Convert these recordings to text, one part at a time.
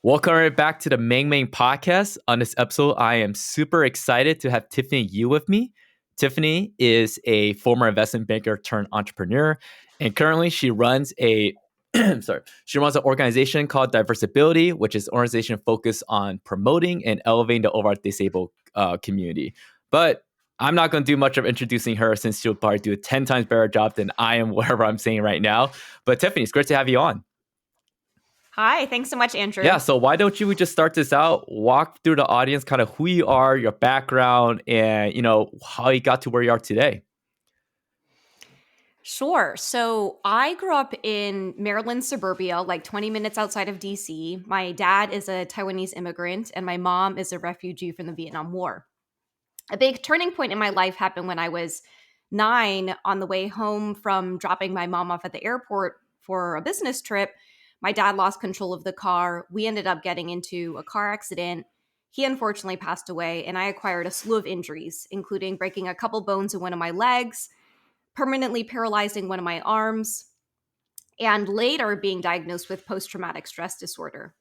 Welcome right back to the Main podcast. On this episode, I am super excited to have Tiffany Yu with me. Tiffany is a former investment banker turned entrepreneur, and currently she runs a she runs an organization called Diversibility, which is an organization focused on promoting and elevating the overall disabled community. But I'm not going to do much of introducing her since she'll probably do a 10 times better job than I am, whatever I'm saying right now. But Tiffany, it's great to have you on. Hi, thanks so much, Andrew. Yeah, so why don't you just start this out, walk through the audience, kind of who you are, your background, and how you got to where you are today. Sure. So I grew up in Maryland suburbia, like 20 minutes outside of DC. My dad is a Taiwanese immigrant, and my mom is a refugee from the Vietnam War. A big turning point in my life happened when I was 9 on the way home from dropping my mom off at the airport for a business trip. My dad lost control of the car. We ended up getting into a car accident. He unfortunately passed away, and I acquired a slew of injuries, including breaking a couple bones in one of my legs, permanently paralyzing one of my arms, and later being diagnosed with post-traumatic stress disorder.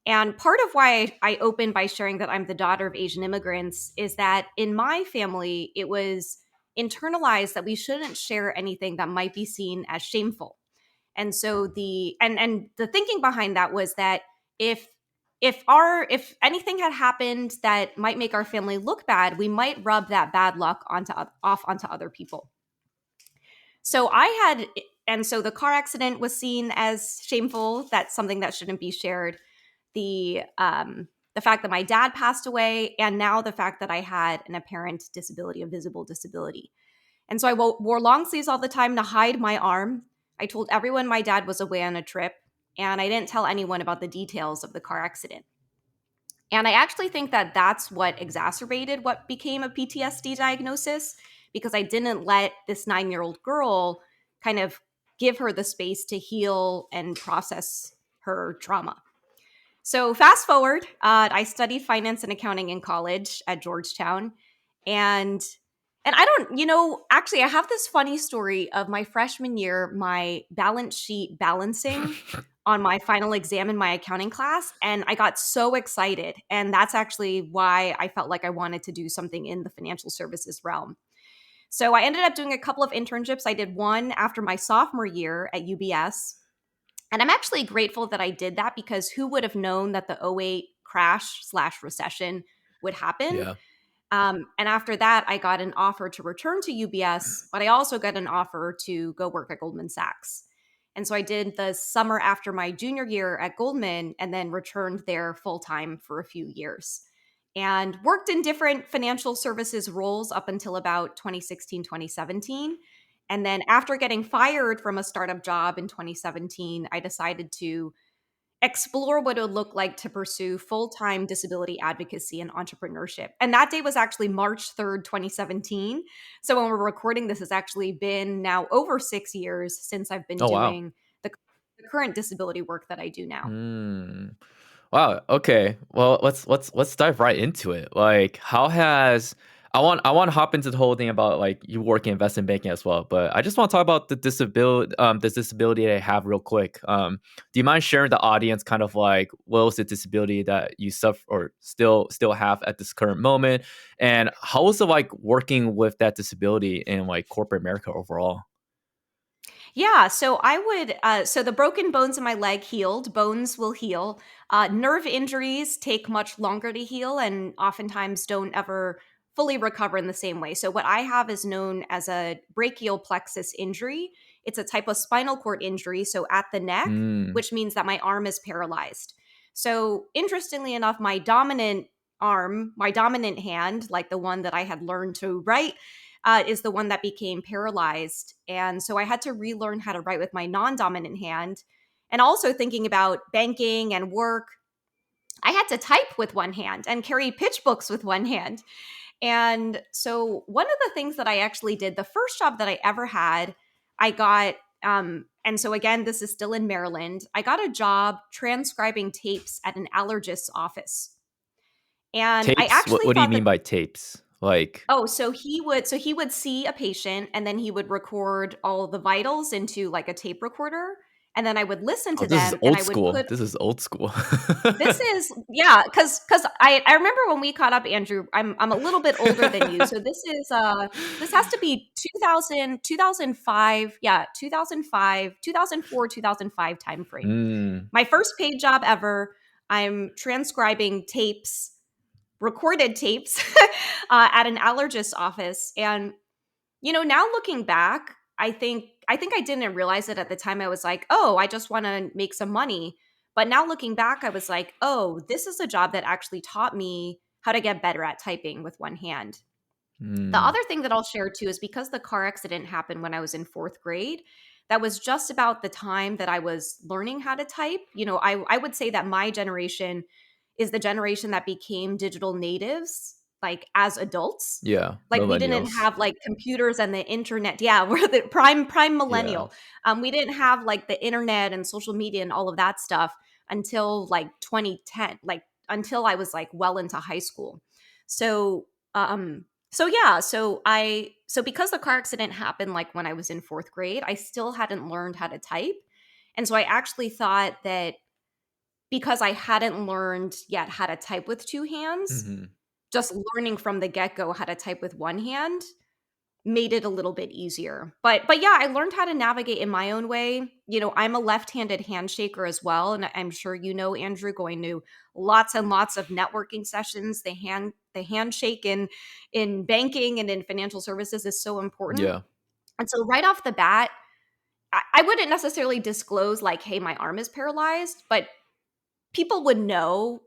And part of why I opened by sharing that I'm the daughter of Asian immigrants is that in my family, it was internalized that we shouldn't share anything that might be seen as shameful. And so the thinking behind that was that if anything had happened that might make our family look bad, we might rub that bad luck off onto other people. So so the car accident was seen as shameful. That's something that shouldn't be shared. The fact that my dad passed away, and now the fact that I had an apparent disability, a visible disability. And so I wore long sleeves all the time to hide my arm. I told everyone my dad was away on a trip, and I didn't tell anyone about the details of the car accident. And I actually think that that's what exacerbated what became a PTSD diagnosis, because I didn't let this 9-year-old girl kind of give her the space to heal and process her trauma. So fast forward, I studied finance and accounting in college at Georgetown. And I don't, actually, I have this funny story of my freshman year, my balance sheet balancing on my final exam in my accounting class. And I got so excited. And that's actually why I felt like I wanted to do something in the financial services realm. So I ended up doing a couple of internships. I did one after my sophomore year at UBS. And I'm actually grateful that I did that, because who would have known that the '08 crash/recession would happen? Yeah. And after that, I got an offer to return to UBS, but I also got an offer to go work at Goldman Sachs. And so I did the summer after my junior year at Goldman, and then returned there full time for a few years and worked in different financial services roles up until about 2016, 2017. And then after getting fired from a startup job in 2017, I decided to explore what it would look like to pursue full-time disability advocacy and entrepreneurship. And that day was actually March 3rd, 2017. So when we're recording this, it's actually been now over 6 years since I've been doing the current disability work that I do now. Wow. Okay. Well, let's dive right into it. Like, how has I want to hop into the whole thing about like you work in investment banking as well, but I just want to talk about the disability that I have real quick. Do you mind sharing the audience kind of like what was the disability that you suffer or still have at this current moment, and how was it like working with that disability in like corporate America overall? Yeah, so so the broken bones in my leg healed. Bones will heal. Nerve injuries take much longer to heal and oftentimes don't ever fully recover in the same way. So what I have is known as a brachial plexus injury. It's a type of spinal cord injury, so at the neck, which means that my arm is paralyzed. So interestingly enough, my dominant arm, my dominant hand, like the one that I had learned to write, is the one that became paralyzed. And so I had to relearn how to write with my non-dominant hand. And also thinking about banking and work, I had to type with one hand and carry pitch books with one hand. And so one of the things that I actually did, the first job that I ever had, I got, and so again, this is still in Maryland, I got a job transcribing tapes at an allergist's office. And Tapes? I actually What do you thought mean that by tapes? Like, So he would see a patient, and then he would record all the vitals into like a tape recorder, and then I would listen Oh, to this is them and old I would school. put This is old school. this is yeah, because I remember when we caught up, Andrew. I'm a little bit older than you, so this has to be 2000 2005, yeah, 2005, 2004, 2005 time frame. Mm, My first paid job ever. I'm transcribing tapes, recorded tapes, at an allergist office, and now looking back, I think I didn't realize it at the time. I was like, "Oh, I just want to make some money." But now looking back, I was like, "Oh, this is a job that actually taught me how to get better at typing with one hand." The mm, other thing that I'll share too is because the car accident happened when I was in 4th grade, that was just about the time that I was learning how to type. I would say that my generation is the generation that became digital natives, like as adults. yeah, Like we didn't millennials. have like computers and the internet. Yeah, we're the prime Yeah. millennial. We didn't have like the internet and social media and all of that stuff until like 2010, like until I was like well into high school. So um so because the car accident happened like when I was in 4th grade, I still hadn't learned how to type. And so I actually thought that because I hadn't learned yet how to type with two hands, Hmm. just learning from the get-go how to type with one hand made it a little bit easier. But yeah, I learned how to navigate in my own way. I'm a left-handed handshaker as well, and I'm sure Andrew, going to lots and lots of networking sessions. The handshake in banking and in financial services is so important. Yeah. And so right off the bat, I wouldn't necessarily disclose like, hey, my arm is paralyzed, but people would know.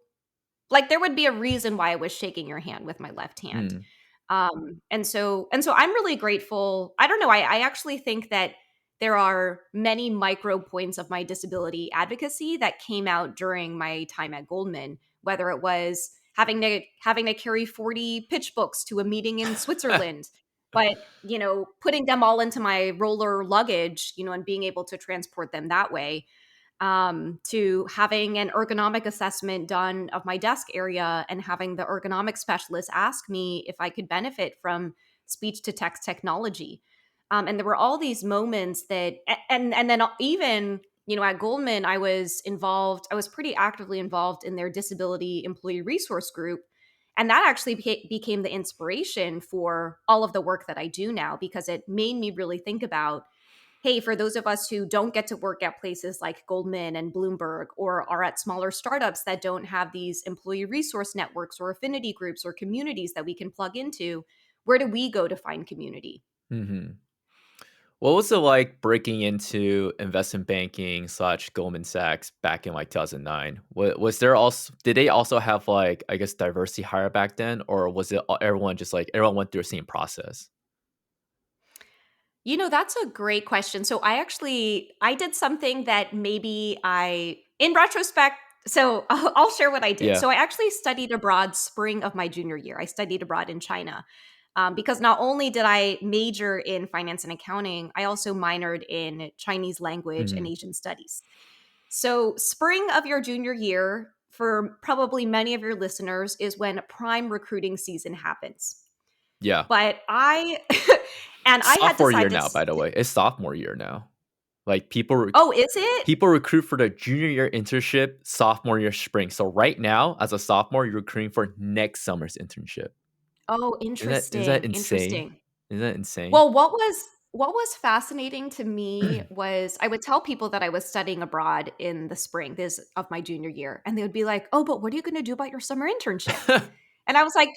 Like there would be a reason why I was shaking your hand with my left hand. Mm, And so I'm really grateful. I don't know. I actually think that there are many micro points of my disability advocacy that came out during my time at Goldman, whether it was having to carry 40 pitch books to a meeting in Switzerland, but putting them all into my roller luggage, and being able to transport them that way, to having an ergonomic assessment done of my desk area and having the ergonomic specialist ask me if I could benefit from speech to text technology. And there were all these moments that, and then even, at Goldman, I was pretty actively involved in their disability employee resource group. And that actually became the inspiration for all of the work that I do now, because it made me really think about, hey, for those of us who don't get to work at places like Goldman and Bloomberg, or are at smaller startups that don't have these employee resource networks or affinity groups or communities that we can plug into, where do we go to find community? hmm. What was it like breaking into investment banking slash Goldman Sachs back in like 2009? Was there also, did they also have like, I guess, diversity hire back then? Or was it everyone just like, everyone went through the same process? That's a great question. So I did something that maybe in retrospect, so I'll share what I did. Yeah. So I actually studied abroad spring of my junior year. I studied abroad in China, because not only did I major in finance and accounting, I also minored in Chinese language and Hmm. Asian studies. So spring of your junior year, for probably many of your listeners, is when prime recruiting season happens. Yeah. But and I had Sophomore year decided now, by the way. It's sophomore year now. Like oh, is it? people recruit for the junior year internship sophomore year spring. So right now, as a sophomore, you're recruiting for next summer's internship. Oh, Is that interesting, insane? interesting. Isn't that insane? Well, what was fascinating to me was I would tell people that I was studying abroad in the spring this of my junior year, and they would be like, "Oh, but what are you going to do about your summer internship?" And I was like,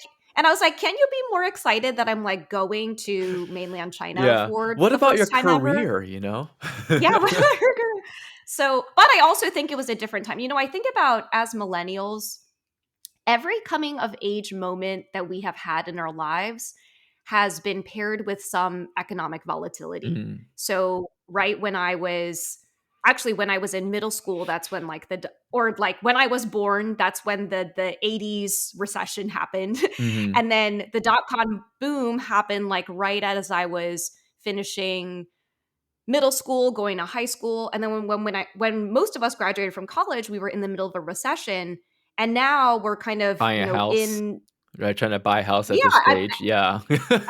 "Can you be more excited that I'm like going to mainland China Yeah. for What the about your first time ever?" career, you know? Yeah. So, but I also think it was a different time. I think about, as millennials, every coming of age moment that we have had in our lives has been paired with some economic volatility. Mhm. So, right when I was in middle school, that's when or like when I was born, that's when the 80s recession happened. Mhm. And then the dot-com boom happened like right as I was finishing middle school, going to high school, and then when most of us graduated from college, we were in the middle of a recession, and now we're kind of Buying a house. right? Trying to buy a house at this Yeah, stage. Yeah.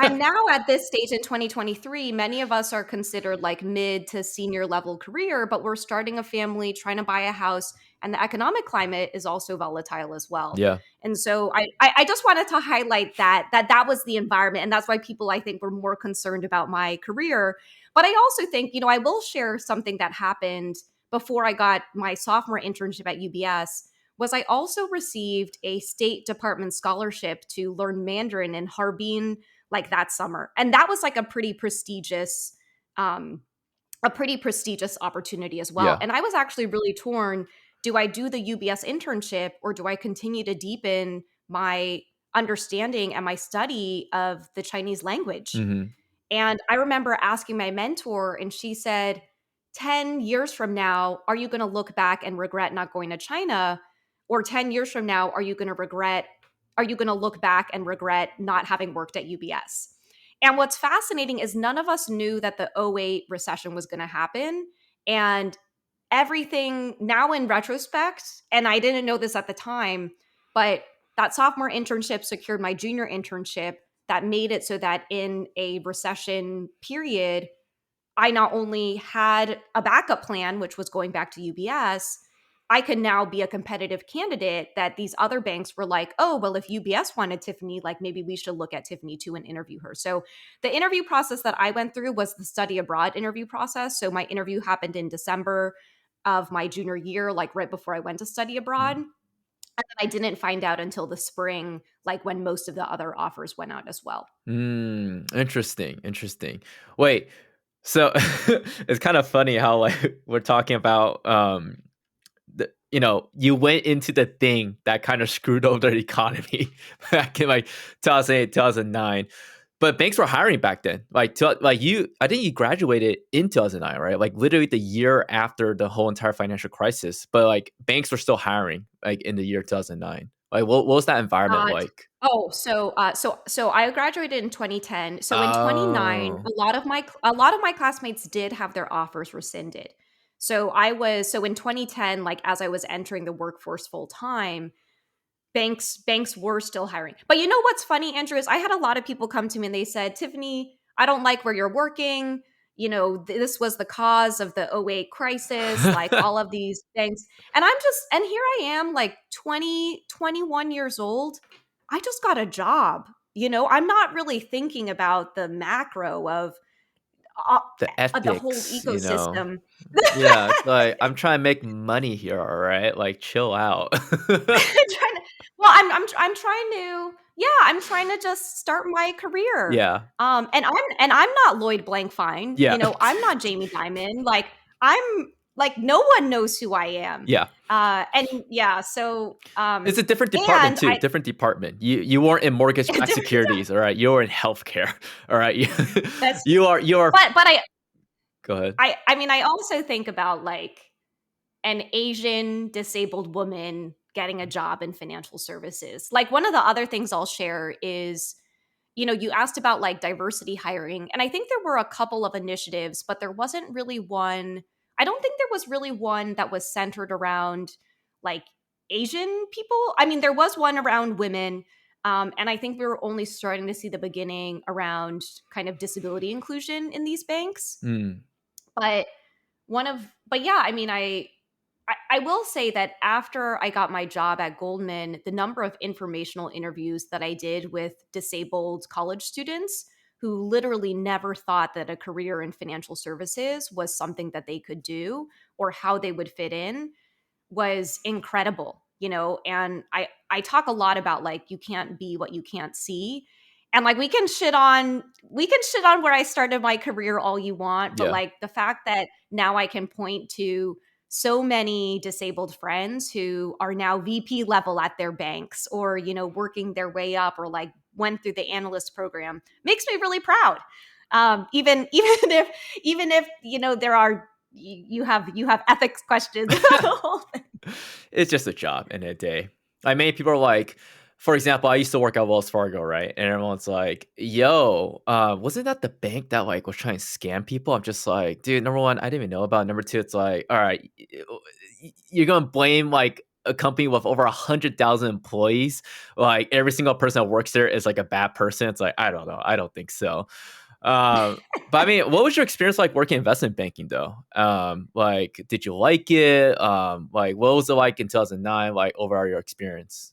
and now at this stage in 2023, many of us are considered like mid to senior level career, but we're starting a family, trying to buy a house, and the economic climate is also volatile as well. Yeah. And so I just wanted to highlight that was the environment, and that's why people I think were more concerned about my career. But I also think, I will share something that happened before I got my sophomore internship at UBS was I also received a State Department scholarship to learn Mandarin in Harbin like that summer. And that was like um a pretty prestigious opportunity as well. Yeah. And I was actually really torn, do I do the UBS internship or do I continue to deepen my understanding and my study of the Chinese language? Hmm. And I remember asking my mentor, and she said, 10 years from now, are you going to look back and regret not going to China? Or 10 years from now, are you going to look back and regret not having worked at UBS? And what's fascinating is none of us knew that the '08 recession was going to happen. And everything now in retrospect, and I didn't know this at the time, but that sophomore internship secured my junior internship that made it so that in a recession period, I not only had a backup plan, which was going back to UBS, I could now be a competitive candidate that these other banks were like, oh, well, if UBS wanted Tiffany, like maybe we should look at Tiffany too and interview her. So the interview process that I went through was the study abroad interview process. So my interview happened in December of my junior year, like right before I went to study abroad. And then I didn't find out until the spring, like when most of the other offers went out as well. Interesting. Interesting. Wait. So it's kind of funny how like we're talking about you went into the thing that kind of screwed over the economy back in like 2008, 2009. But banks were hiring back then. I think you graduated in 2009, right? Like literally the year after the whole entire financial crisis. But like banks were still hiring like in the year 2009. Like what was that environment Uh, like? so I graduated in 2010. So in 29, Oh, a lot of my classmates did have their offers rescinded. So in 2010, like as I was entering the workforce full time, banks were still hiring. But you know what's funny, Andrew, is I had a lot of people come to me and they said, "Tiffany, I don't like where you're working. This was the cause of the '08 crisis, like all of these things." And here I am, like 20, 21 years old. I just got a job. I'm not really thinking about the macro of uh, the the whole ethics. ecosystem. Yeah, it's like I'm trying to make money here, all right? Like chill out. Trying to, well, I'm trying to, yeah, I'm trying to just start my career. Yeah. And I'm not Lloyd Blankfein. Yeah. I'm not Jamie Dimon. Like I'm like no one knows who I am. Yeah. And yeah, so It's a different department and too. I Different department. You weren't in mortgage-backed securities, all right? You were in healthcare, all right? You, that's you are. but Go ahead. I mean I also think about like an Asian disabled woman getting a job in financial services. Like one of the other things I'll share is, you asked about like diversity hiring, and I think there were a couple of initiatives, but there wasn't really one. I don't think there was really one that was centered around like Asian people. I mean, there was one around women. And I think we were only starting to see the beginning around kind of disability inclusion in these banks. Mm, But but yeah, I mean, I will say that after I got my job at Goldman, the number of informational interviews that I did with disabled college students who literally never thought that a career in financial services was something that they could do or how they would fit in was incredible, and I talk a lot about like you can't be what you can't see. And like we can shit on where I started my career all you want, but yeah. like the fact that now I can point to so many disabled friends who are now VP level at their banks or working their way up or like went through the analyst program makes me really proud. Even if there are you have ethics questions about the whole thing. It's just a job in a day. Like many people are like, for example, I used to work at Wells Fargo, right? And everyone's like, "Yo, wasn't that the bank that like was trying to scam people?" I'm just like, dude. Number one, I didn't even know about. Number two, it's like, all right, you're gonna blame like a company with over 100,000 employees, like every single person that works there is like a bad person. It's like, I don't know. I don't think so. Um, but I mean, what was your experience like working investment banking though? Like, did you like it? Like, what was it like in 2009? Like, overall your experience?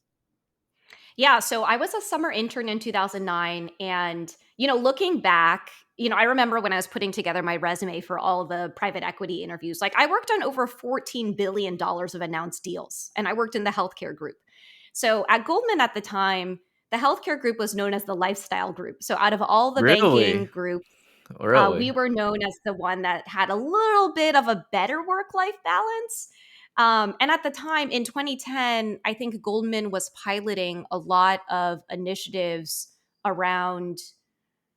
Yeah, so I was a summer intern in 2009 and looking back, I remember when I was putting together my resume for all the private equity interviews. Like I worked on over $14 billion of announced deals and I worked in the healthcare group. So at Goldman at the time, the healthcare group was known as the lifestyle group. So out of all the banking Really, groups, we really? were known as the one that had a little bit of a better work life balance. And at the time in 2010, I think Goldman was piloting a lot of initiatives around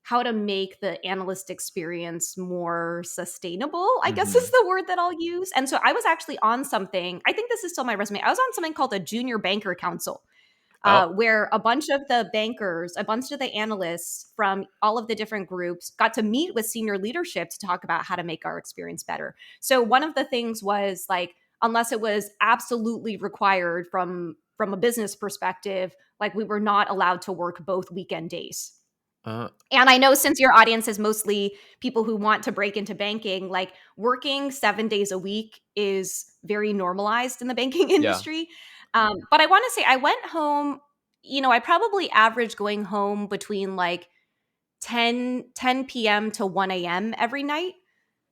how to make the analyst experience more sustainable, I guess is Hmm. the word that I'll use. And so I was actually on something, I think this is still my resume. I was on something called a junior banker council Oh, where a bunch of the bankers, a bunch of the analysts from all of the different groups got to meet with senior leadership to talk about how to make our experience better. So one of the things was like, unless it was absolutely required from a business perspective, like we were not allowed to work both weekend days. uh, And I know since your audience is mostly people who want to break into banking, like working 7 days a week is very normalized in the banking yeah, industry. But I want to say I went home, I probably averaged going home between like 10 p.m. to 1 a.m. every night.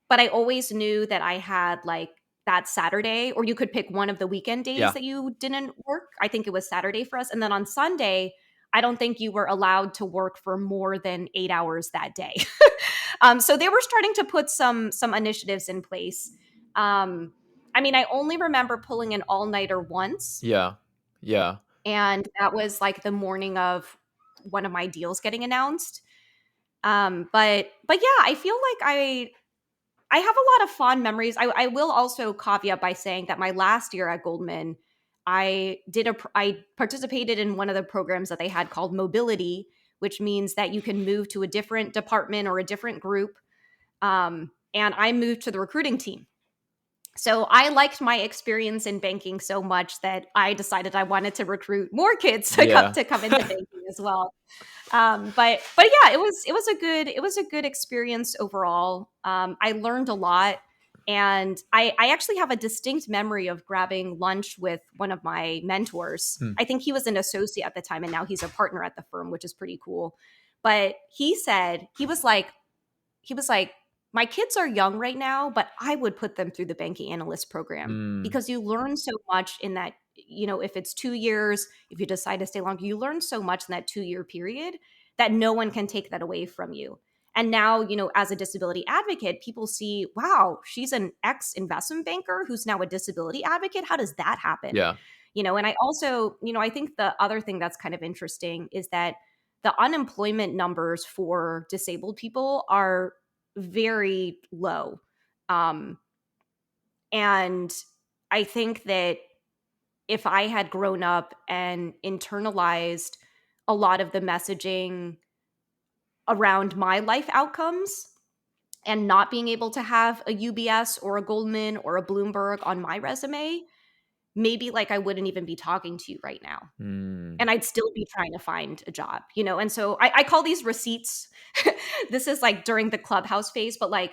But I always knew that I had like that Saturday, or you could pick one of the weekend days yeah. that you didn't work. I think it was Saturday for us. And then on Sunday, I don't think you were allowed to work for more than 8 hours that day. So they were starting to put some initiatives in place. Um, I mean, I only remember pulling an all nighter once, Yeah. Yeah. and that was like the morning of one of my deals getting announced. But yeah, I feel like I have a lot of fond memories. I will also caveat by saying that my last year at Goldman, I participated in one of the programs that they had called mobility, which means that you can move to a different department or a different group. And I moved to the recruiting team. So I liked my experience in banking so much that I decided I wanted to recruit more kids Yeah. to come into banking as well. But yeah, it was a good experience overall. I learned a lot, and I actually have a distinct memory of grabbing lunch with one of my mentors. Hmm. I think he was an associate at the time, and now he's a partner at the firm, which is pretty cool. But he said he was like, my kids are young right now, but I would put them through the banking analyst program Mm, because you learn so much in that, if it's 2 years, if you decide to stay longer, you learn so much in that 2 year period that no one can take that away from you. And now, as a disability advocate, people see, wow, she's an ex investment banker who's now a disability advocate. How does that happen? yeah. And I also, I think the other thing that's kind of interesting is that the unemployment numbers for disabled people are very low. Um, and I think that if I had grown up and internalized a lot of the messaging around my life outcomes and not being able to have a UBS or a Goldman or a Bloomberg on my resume, maybe like I wouldn't even be talking to you right now. Mm, And I'd still be trying to find a job. And so I call these receipts. This is like during the clubhouse phase, but like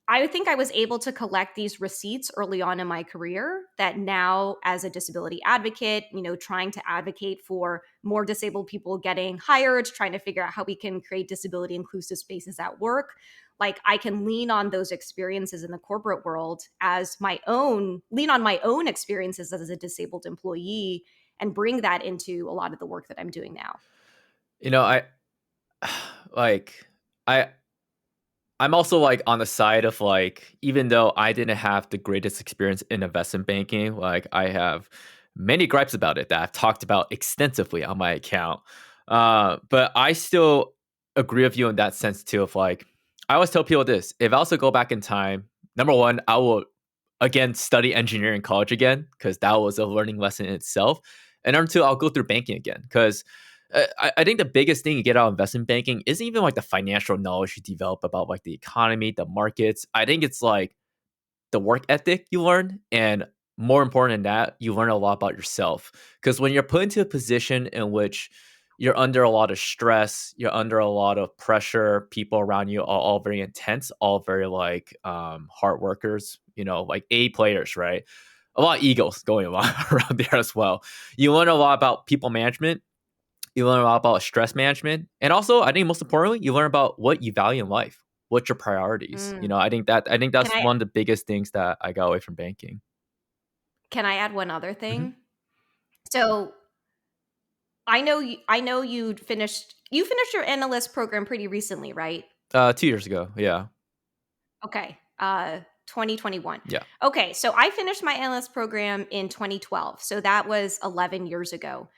I think I was able to collect these receipts early on in my career that now, as a disability advocate, trying to advocate for more disabled people getting hired, trying to figure out how we can create disability inclusive spaces at work. Like I can lean on those experiences in the corporate world as lean on my own experiences as a disabled employee and bring that into a lot of the work that I'm doing now. I like I I'm also like on the side of like, even though I didn't have the greatest experience in investment banking, like I have many gripes about it that I've talked about extensively on my account. But I still agree with you in that sense too. Of like, I always tell people this: if I also go back in time, number one, I will again study engineering in college again because that was a learning lesson in itself. And number two, I'll go through banking again because I think the biggest thing you get out of investment banking isn't even like the financial knowledge you develop about like the economy, the markets. I think it's like the work ethic you learn and more important than that, you learn a lot about yourself. Because when you're put into a position in which you're under a lot of stress, you're under a lot of pressure, people around you are all very intense, all very like hard workers, like A players, right? A lot of egos going on around there as well. You learn a lot about people management. You learn a lot about stress management, and also, I think most importantly, you learn about what you value in life, what's your priorities. Mm. I think Can that's I one of the biggest things that I got away from banking. can I add one other Hmm. thing? So I know you finished your analyst program pretty recently, right? 2 years ago, yeah, Okay. 2021. yeah, Okay, so I finished my analyst program in 2012. So that was 11 years ago.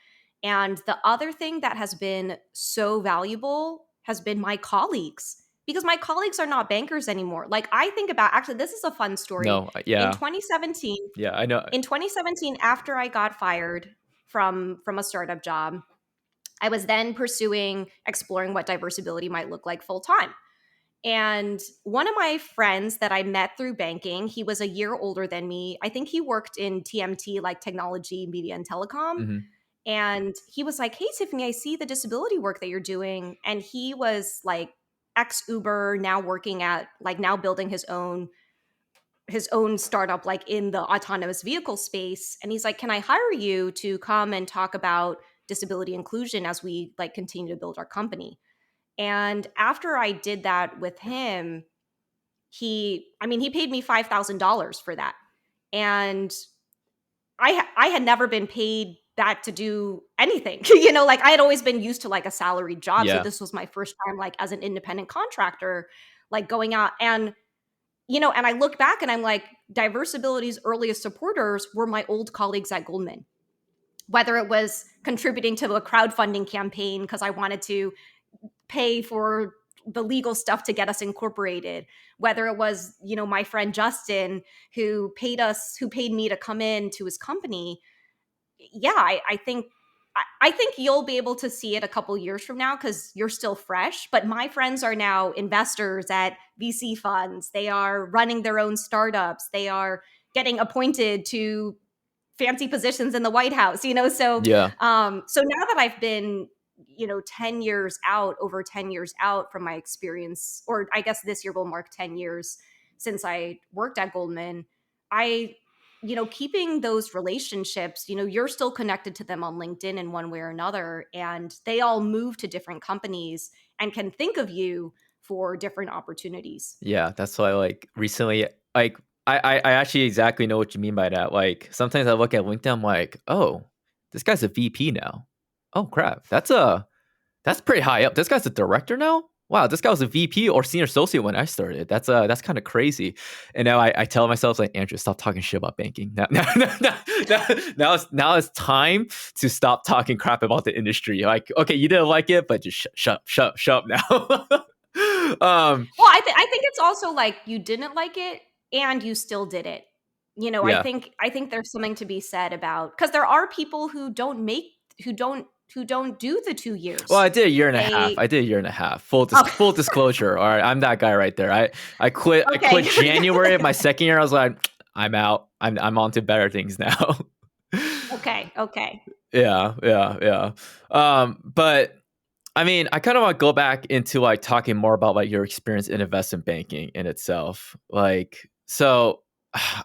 And the other thing that has been so valuable has been my colleagues, because my colleagues are not bankers anymore. Like, I think about, actually, this is a fun story. no, In yeah, 2017, yeah, I know, in 2017 after I got fired from a startup job, I was then exploring what diversibility might look like full time. And one of my friends that I met through banking, he was a year older than me. I think he worked in TMT, like technology, media, and telecom. hmm, And he was like, "Hey, Tiffany, I see the disability work that you're doing." And he was like ex Uber, now working at, like, now building his own startup, like in the autonomous vehicle space. And he's like, "Can I hire you to come and talk about disability inclusion as we like continue to build our company?" And after I did that with him, he paid me $5,000 for that. And I had never been paid that to do anything. Like, I had always been used to like a salaried job. So yeah, this was my first time like as an independent contractor, like going out. And I look back and I'm like, Diversability's earliest supporters were my old colleagues at Goldman. Whether it was contributing to a crowdfunding campaign because I wanted to pay for the legal stuff to get us incorporated, whether it was, my friend Justin who paid me to come in to his company. Yeah, I think you'll be able to see it a couple years from now because you're still fresh. But my friends are now investors at VC funds. They are running their own startups. They are getting appointed to fancy positions in the White House. yeah, So now that I've been, 10 years out, over 10 years out from my experience, or I guess this year will mark 10 years since I worked at Goldman. I Keeping those relationships, you're still connected to them on LinkedIn in one way or another, and they all move to different companies and can think of you for different opportunities. yeah. That's why, like, recently, like, I actually exactly know what you mean by that. Like, sometimes I look at LinkedIn, I'm like, oh, this guy's a VP now. Oh crap, that's pretty high up. This guy's a director now. Wow, this guy was a VP or senior associate when I started. That's kind of crazy. And now I tell myself, like, Andrew, stop talking shit about banking. Now it's time to stop talking crap about the industry. Like, okay, you didn't like it, but just shut up now. Well, I think it's also like you didn't like it and you still did it. I Yeah. think I think there's something to be said about, because there are people who don't do the 2 Well, years. I did a year and a half. They I did a year and a half. Oh, Full disclosure. All right, I'm that guy right there. I quit. I okay. quit January of my second year. I was like, I'm out. I'm on to better things now. Okay, okay. Yeah, yeah, yeah. But I mean, I kind of want to go back into like talking more about like your experience in investment banking in itself. Like, so,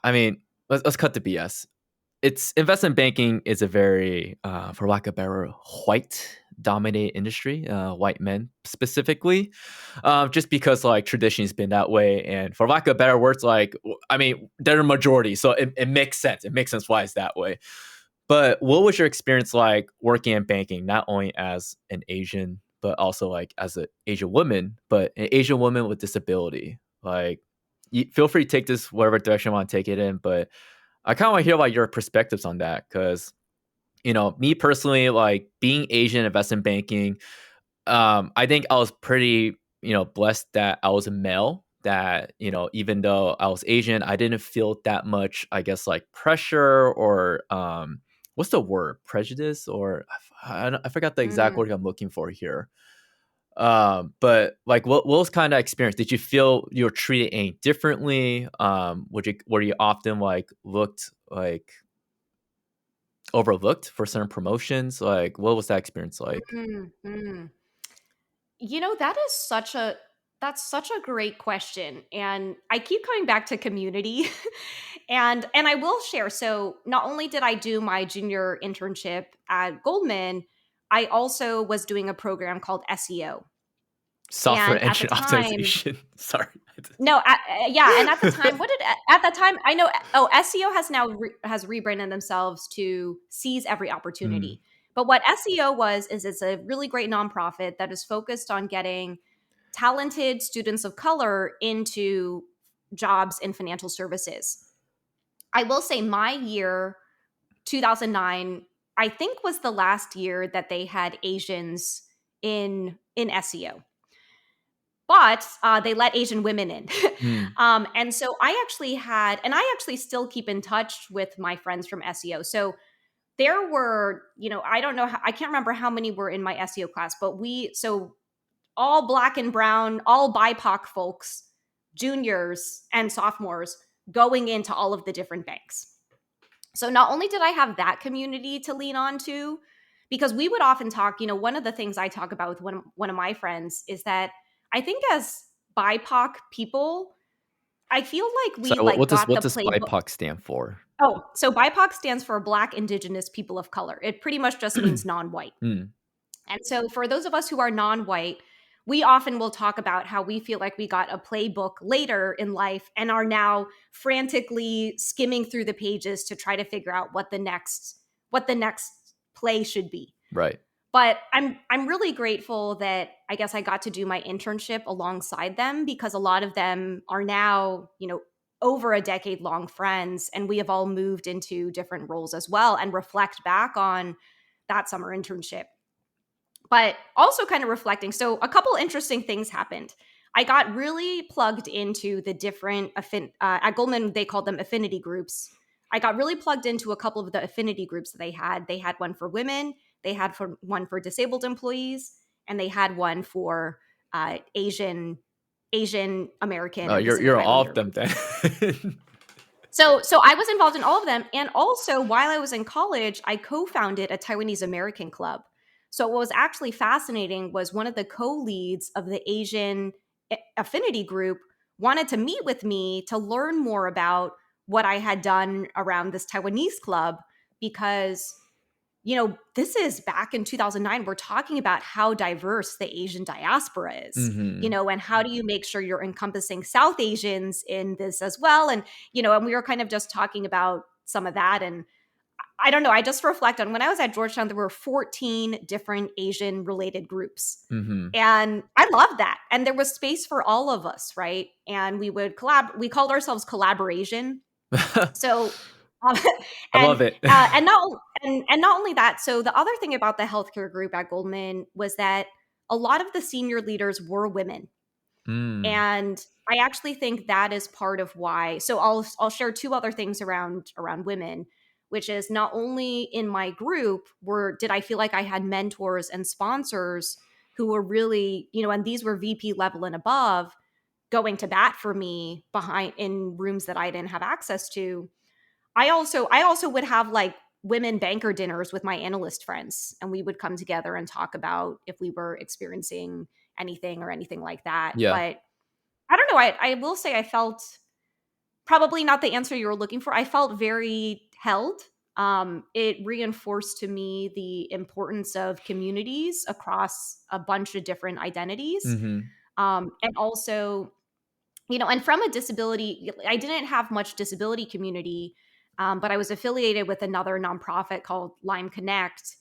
I mean, let's cut the BS. It's investment banking is a very, for lack of better, white dominated industry, white men specifically, just because like tradition's been that way, and for lack of better words, like, I mean, they're a majority, so it makes sense. It makes sense why it's that way. But what was your experience like working in banking, not only as an Asian, but also like as an Asian woman, but an Asian woman with disability? Like, feel free to take this whatever direction you want to take it in, but I kind of want to hear about your perspectives on that because, me personally, like being Asian in investment banking, I think I was pretty, blessed that I was a male. That, even though I was Asian, I didn't feel that much, I guess, like pressure or what's the word, prejudice, or I forgot the exact Mm. word I'm looking for here. But like, what was kind of experience? Did you feel you were treated any differently? Were you often like looked like overlooked for certain promotions? Like, what was that experience like? Mm. That is such a great question, and I keep coming back to community. And I will share, so not only did I do my junior internship at Goldman, I also was doing a program called SEO. Software And at the engine time, optimization. Sorry. no, yeah, and at the time, what did at that time I know? Oh, SEO has now has rebranded themselves to seize every Mm, opportunity. But what SEO was is it's a really great nonprofit that is focused on getting talented students of color into jobs in financial services. I will say my year, 2009, I think was the last year that they had Asians in SEO, but they let Asian women in. mm, And so I actually had, and I actually still keep in touch with my friends from SEO. So there were, I don't know, I can't remember how many were in my SEO class, but so all black and brown, all BIPOC folks, juniors and sophomores going into all of the different banks. So not only did I have that community to lean on to, because we would often talk, one of the things I talk about with one of my friends is that I think as BIPOC people, I feel like we sorry, what like got what the does playbook. BIPOC stand for? Oh, so BIPOC stands for Black, Indigenous, People of Color. It pretty much just means non-white. Mm, And so for those of us who are non-white, we often will talk about how we feel like we got a playbook later in life and are now frantically skimming through the pages to try to figure out what the next play should be. right. But I'm really grateful that I guess I got to do my internship alongside them, because a lot of them are now, over a decade long friends, and we have all moved into different roles as well and reflect back on that summer internship. But also kind of reflecting. So a couple interesting things happened. I got really plugged into the different at Goldman, they called them affinity groups. I got really plugged into a couple of the affinity groups that they had. They had one for women, they had one for disabled employees, and they had one for Asian American Oh, and Pacific you're all of Islander. them then. So I was involved in all of them. And also, while I was in college, I co-founded a Taiwanese American club. So what was actually fascinating was one of the co-leads of the Asian affinity group wanted to meet with me to learn more about what I had done around this Taiwanese club, because this is back in 2009. We're talking about how diverse the Asian diaspora is, Hmm. and how do you make sure you're encompassing South Asians in this as well? And, and we were kind of just talking about some of that. And I don't know, I just reflect on when I was at Georgetown, there were 14 different Asian related groups. Hmm. And I loved that. And there was space for all of us, right? And we would we called ourselves collaboration. I So, um, love and it. and not only that. So the other thing about the healthcare group at Goldman was that a lot of the senior leaders were women, Mm, and I actually think that is part of why. So I'll share two other things around women, which is not only in my group did I feel like I had mentors and sponsors who were really, and these were VP level and above, going to bat for me behind in rooms that I didn't have access to. I also would have like women banker dinners with my analyst friends, and we would come together and talk about if we were experiencing anything or anything like that. yeah. But I don't know, I will say I felt probably not the answer you were looking for. I felt very held. It reinforced to me the importance of communities across a bunch of different identities. Hmm. And also, and from a disability, I didn't have much disability community, but I was affiliated with another nonprofit called Lime Connect,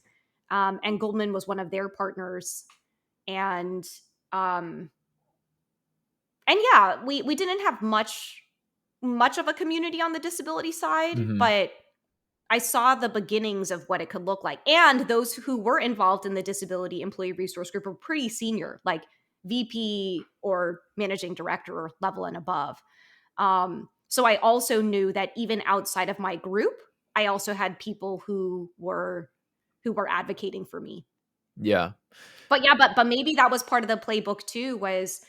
and Goldman was one of their partners. And um, and yeah, we didn't have much of a community on the disability side, Hmm. but I saw the beginnings of what it could look like. And those who were involved in the disability employee resource group were pretty senior, like VP or managing director level and above. So I also knew that even outside of my group, I also had people who were advocating for me. Yeah. But yeah, but maybe that was part of the playbook too, was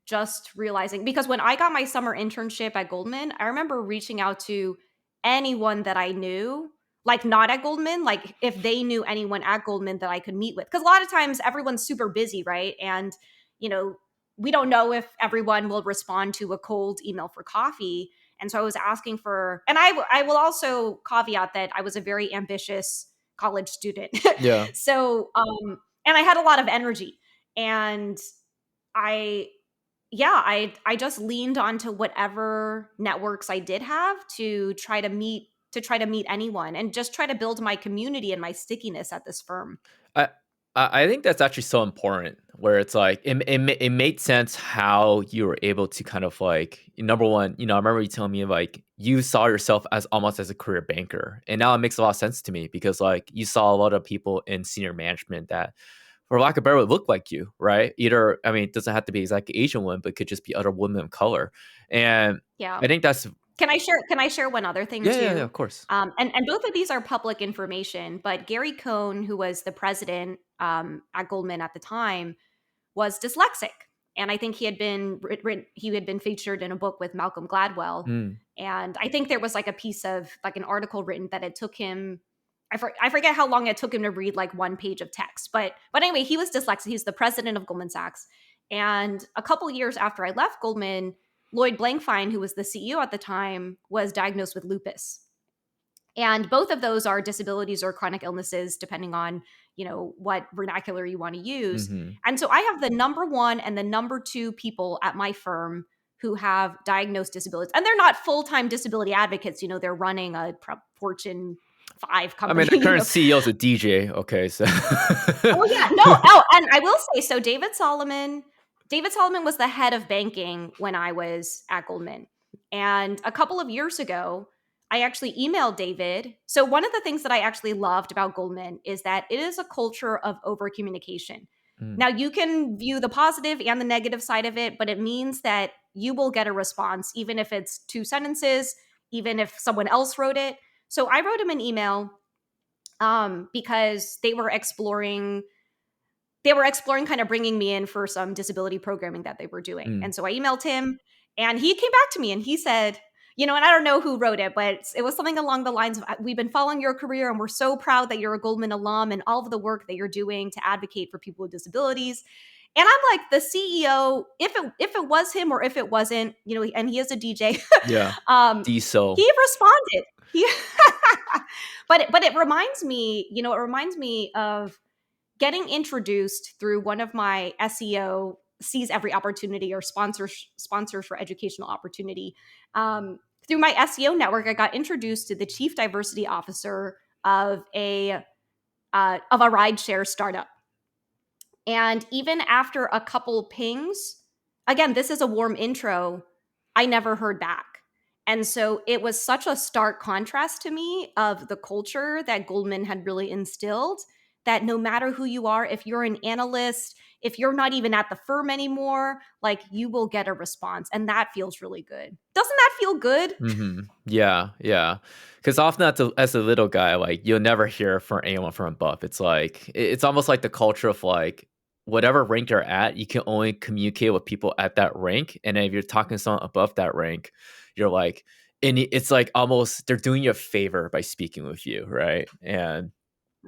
just realizing, because when I got my summer internship at Goldman, I remember reaching out to anyone that I knew, like not at Goldman, like if they knew anyone at Goldman that I could meet with. Because a lot of times everyone's super busy, right? And, you know, we don't know if everyone will respond to a cold email for coffee. And so I was asking for, and I will also caveat that I was a very ambitious college student. Yeah. So, and I had a lot of energy. And I I just leaned onto whatever networks I did have to try to meet anyone and just try to build my community and my stickiness at this firm. I I think that's actually so important where it's like it made sense how you were able to kind of like number one, I remember you telling me like you saw yourself as almost as a career banker. And now it makes a lot of sense to me because like you saw a lot of people in senior management that for lack of a better word look like you, right? Either I mean it doesn't have to be exactly Asian women, but it could just be other women of color. And Yeah. I think that's Can I share one other thing yeah, too? of course. And both of these are public information, but Gary Cohn, who was the president at Goldman at the time, was dyslexic, and I think he had been featured in a book with Malcolm Gladwell, Mm, and I think there was like a piece of like an article written that it took him. I forget how long it took him to read like one page of text, but anyway, he was dyslexic. He's the president of Goldman Sachs, and a couple years after I left Goldman, Lloyd Blankfein, who was the CEO at the time, was diagnosed with lupus. And both of those are disabilities or chronic illnesses, depending on, what vernacular you want to use. mhm, And so I have the number one and the number two people at my firm who have diagnosed disabilities. And they're not full-time disability advocates. They're running a Fortune 5 I mean, company, the current CEO is a DJ. Okay, so Oh yeah, no. Oh, and I will say so. David Solomon was the head of banking when I was at Goldman, and a couple of years ago, I actually emailed David. So one of the things that I actually loved about Goldman is that it is a culture of over communication. Mm, Now you can view the positive and the negative side of it, but it means that you will get a response, even if it's two sentences, even if someone else wrote it. So I wrote him an email because they were exploring kind of bringing me in for some disability programming that they were doing. mm. And so I emailed him and he came back to me and he said, and I don't know who wrote it, but it was something along the lines of, we've been following your career and we're so proud that you're a Goldman alum and all of the work that you're doing to advocate for people with disabilities. And I'm like, the CEO, if it was him or if it wasn't, and he is a DJ, Yeah. he Diesel. responded. He, but it reminds me, it reminds me of getting introduced through one of my SEO sees every opportunity or sponsors for educational opportunity. Through my SEO network, I got introduced to the chief diversity officer of a rideshare startup. And even after a couple pings, again, this is a warm intro, I never heard back. And so it was such a stark contrast to me of the culture that Goldman had really instilled, that no matter who you are, if you're an analyst, if you're not even at the firm anymore, like you will get a response. And that feels really good. Doesn't that feel good? Mhm. Yeah, yeah. Because often as a little guy, like, you'll never hear from anyone from above. It's like it's almost like the culture of, like, whatever rank you're at, you can only communicate with people at that rank, and then if you're talking to someone above that rank, you're like and it's like almost they're doing you a favor by speaking with you, right? And,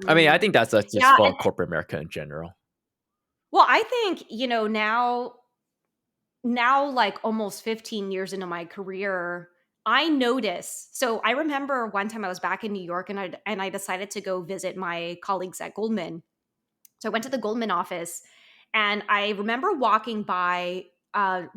I mean, I Mm. think that's just Yeah. for corporate America in general. Well, I think, now like almost 15 years into my career, I notice. So I remember one time I was back in New York and I decided to go visit my colleagues at Goldman. So I went to the Goldman office and I remember walking by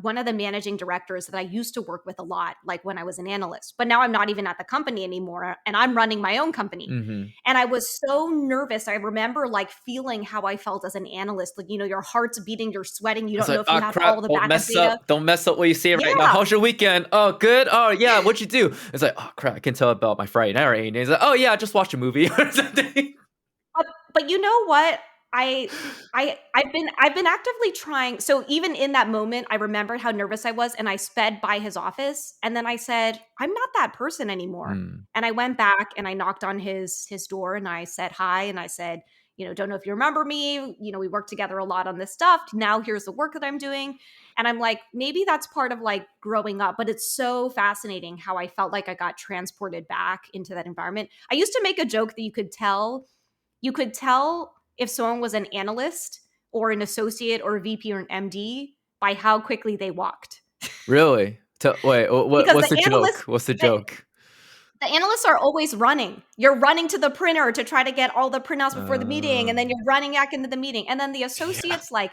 one of the managing directors that I used to work with a lot, like when I was an analyst. But now I'm not even at the company anymore and I'm running my own company. Mhm. And I was so nervous. I remember like feeling how I felt as an analyst. Like, your heart's beating, you're sweating, you It's don't know like, if you "Oh, have crap. all the backup data. Don't mess up what you say right now. Yeah. How's your weekend? Oh, good? Oh, yeah, what'd you do?" It's like, "Oh, crap. I can tell about my Friday night already." And he's like, "Oh, yeah, I just watched a movie," or something. But you know what? I've been actively trying. So even in that moment, I remembered how nervous I was and I sped by his office and then I said, "I'm not that person anymore." Mm, And I went back and I knocked on his door and I said hi and I said, don't know if you remember me. We worked together a lot on this stuff. Now here's the work that I'm doing. And I'm like, maybe that's part of like growing up, but it's so fascinating how I felt like I got transported back into that environment. I used to make a joke that you could tell if someone was an analyst or an associate or a VP or an MD by how quickly they walked. Really? Wait, Because what's the joke? What's the joke? the analysts are always running. You're running to the printer to try to get all the printouts before the meeting, and then you're running back into the meeting. And then the Yeah. associates, like,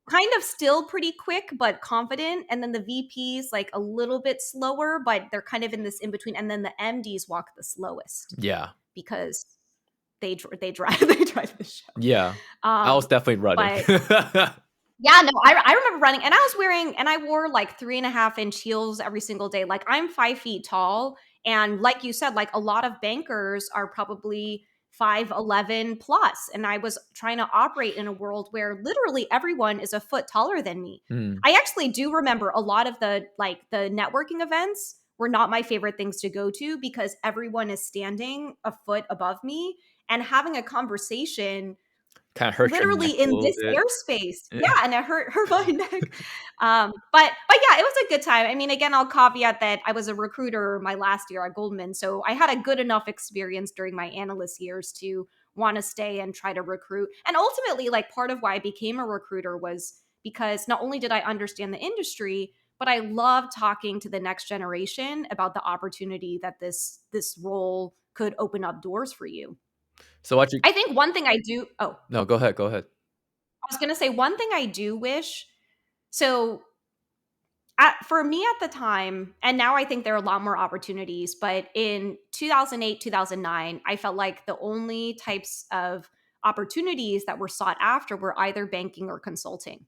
kind of still pretty quick, but confident. And then the VPs, like, a little bit slower, but they're kind of in this in between. And then the MDs walk the slowest Yeah. because they drive they drive the show. Yeah. I was definitely running. But yeah, no, I remember running, and I wore like 3.5-inch heels every single day. Like, I'm 5 feet tall. And like you said, like, a lot of bankers are probably 5'11 plus. And I was trying to operate in a world where literally everyone is a foot taller than me. Mm. I actually do remember a lot of the networking events were not my favorite things to go to because everyone is standing a foot above me and having a conversation Kind of hurt your literally neck a in little this bit. airspace. Yeah. Yeah, and it hurt my neck. But yeah, it was a good time. I mean, again, I'll caveat that I was a recruiter my last year at Goldman, so I had a good enough experience during my analyst years to want to stay and try to recruit. And ultimately, like, part of why I became a recruiter was because not only did I understand the industry, but I love talking to the next generation about the opportunity that this role could open up doors for you. So what you I think one thing I do. Oh, No, go ahead, go ahead. I was going to say one thing I do wish. So, for me at the time, and now I think there are a lot more opportunities, but in 2008, 2009, I felt like the only types of opportunities that were sought after were either banking or consulting.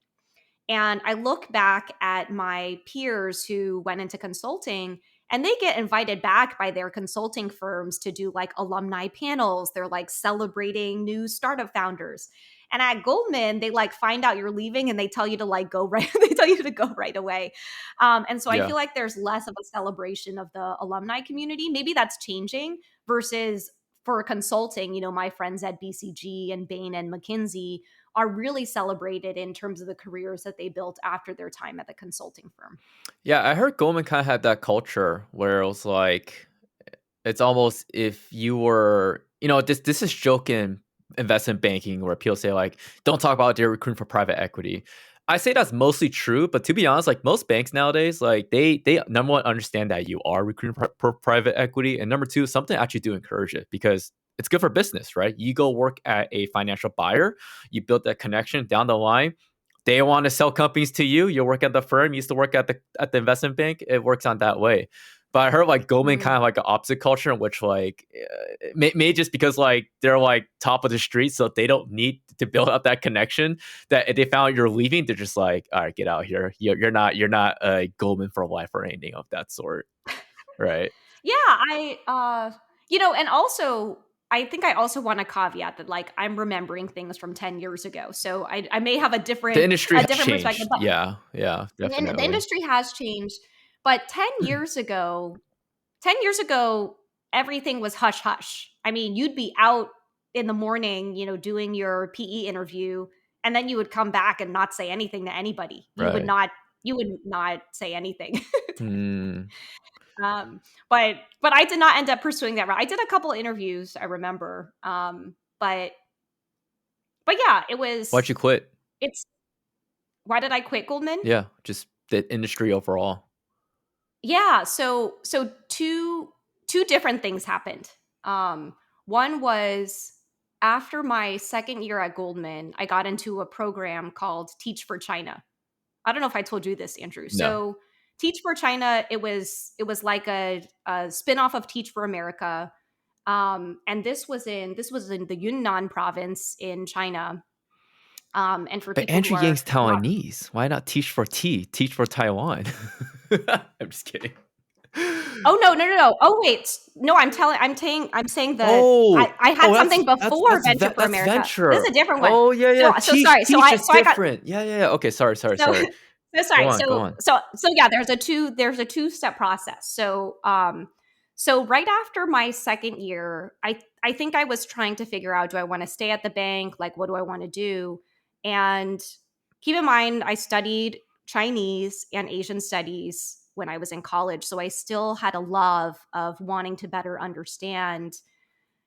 And I look back at my peers who went into consulting, and they get invited back by their consulting firms to do like alumni panels. They're like celebrating new startup founders. And at Goldman, they like find out you're leaving and they tell you to like go right, they tell you to go right away. And so I Yeah. feel like there's less of a celebration of the alumni community. Maybe that's changing versus for consulting, my friends at BCG and Bain and McKinsey are really celebrated in terms of the careers that they built after their time at the consulting firm. Yeah, I heard Goldman kind of had that culture where it was like it's almost if you were, this is joke in investment banking where people say like, don't talk about they're recruiting for private equity. I say that's mostly true, but to be honest, like most banks nowadays, like they number one understand that you are recruiting for private equity, and number two, something actually do encourage it because it's good for business, right? You go work at a financial buyer, you build that connection down the line. They want to sell companies to you. You work at the firm. You used to work at the investment bank. It works on that way. But I heard like Goldman Mm. kind of like an opposite culture in which like may just because like they're like top of the street, so they don't need to build up that connection. That if they found you're leaving, they're just like, all right, get out here. You're not a Goldman for life or anything of that sort, right? Yeah, and also I think I also want to caveat that like I'm remembering things from 10 years ago. So I may have a The different industry a has different perspective, changed. but Yeah, yeah, the definitely. industry has changed. But 10 years ago, everything was hush hush. I mean, you'd be out in the morning, doing your PE interview, and then you would come back and not say anything to anybody. Right. You would not say anything. Hmm. um, but I did not end up pursuing that route. I did a couple interviews, I remember. But yeah, Why'd you quit? it's why did I quit Goldman? Yeah, just the industry overall. Yeah, so two different things happened. One was after my second year at Goldman, I got into a program called Teach for China. I don't know if I told you this, Andrew. No. So Teach for China, it was like a spin-off of Teach for America. And this was in the Yunnan province in China. And for But people who Andrew are Yang's not. Taiwanese. Why not teach for tea? Teach for Taiwan. I'm just kidding. Oh no, no, no, no. Oh wait. No, I'm saying that Oh, I had that's something before Venture for that's America. This is venture. a different one. Oh yeah, yeah. So sorry. So Teach I is so I got different. Yeah, yeah, yeah. Okay, sorry, sorry, so sorry. so Go sorry. on, go So on. so so yeah, there's a two-step process. So right after my second year, I think I was trying to figure out, do I want to stay at the bank? Like, what do I want to do? And keep in mind, I studied Chinese and Asian studies when I was in college. So I still had a love of wanting to better understand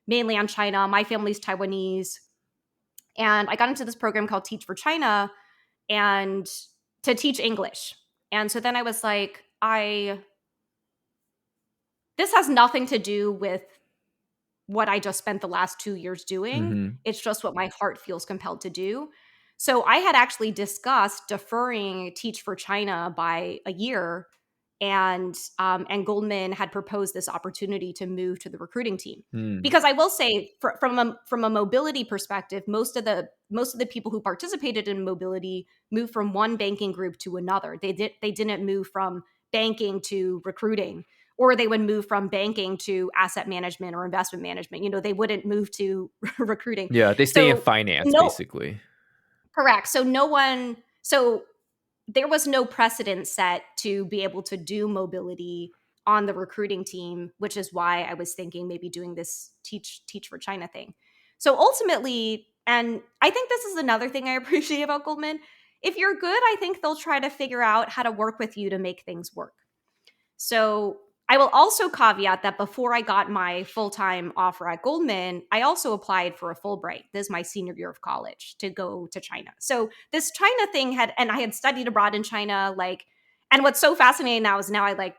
mainly on China. My family's Taiwanese. And I got into this program called Teach for China and to teach English. And so then I was like, this has nothing to do with what I just spent the last 2 years doing. Mm-hmm. It's just what my heart feels compelled to do. So I had actually discussed deferring Teach for China by a year, and Goldman had proposed this opportunity to move to the recruiting team. Mm. Because I will say, from a mobility perspective, most of the people who participated in mobility moved from one banking group to another. They didn't move from banking to recruiting, or they would move from banking to asset management or investment management. They wouldn't move to recruiting. Yeah, they stay in So finance no, basically. correct. So there was no precedent set to be able to do mobility on the recruiting team, which is why I was thinking maybe doing this teach for China thing. So ultimately, and I think this is another thing I appreciate about Goldman. If you're good, I think they'll try to figure out how to work with you to make things work. So I will also caveat that before I got my full-time offer at Goldman, I also applied for a Fulbright. This is my senior year of college, to go to China. So this China thing and I had studied abroad in China, and what's so fascinating now is I like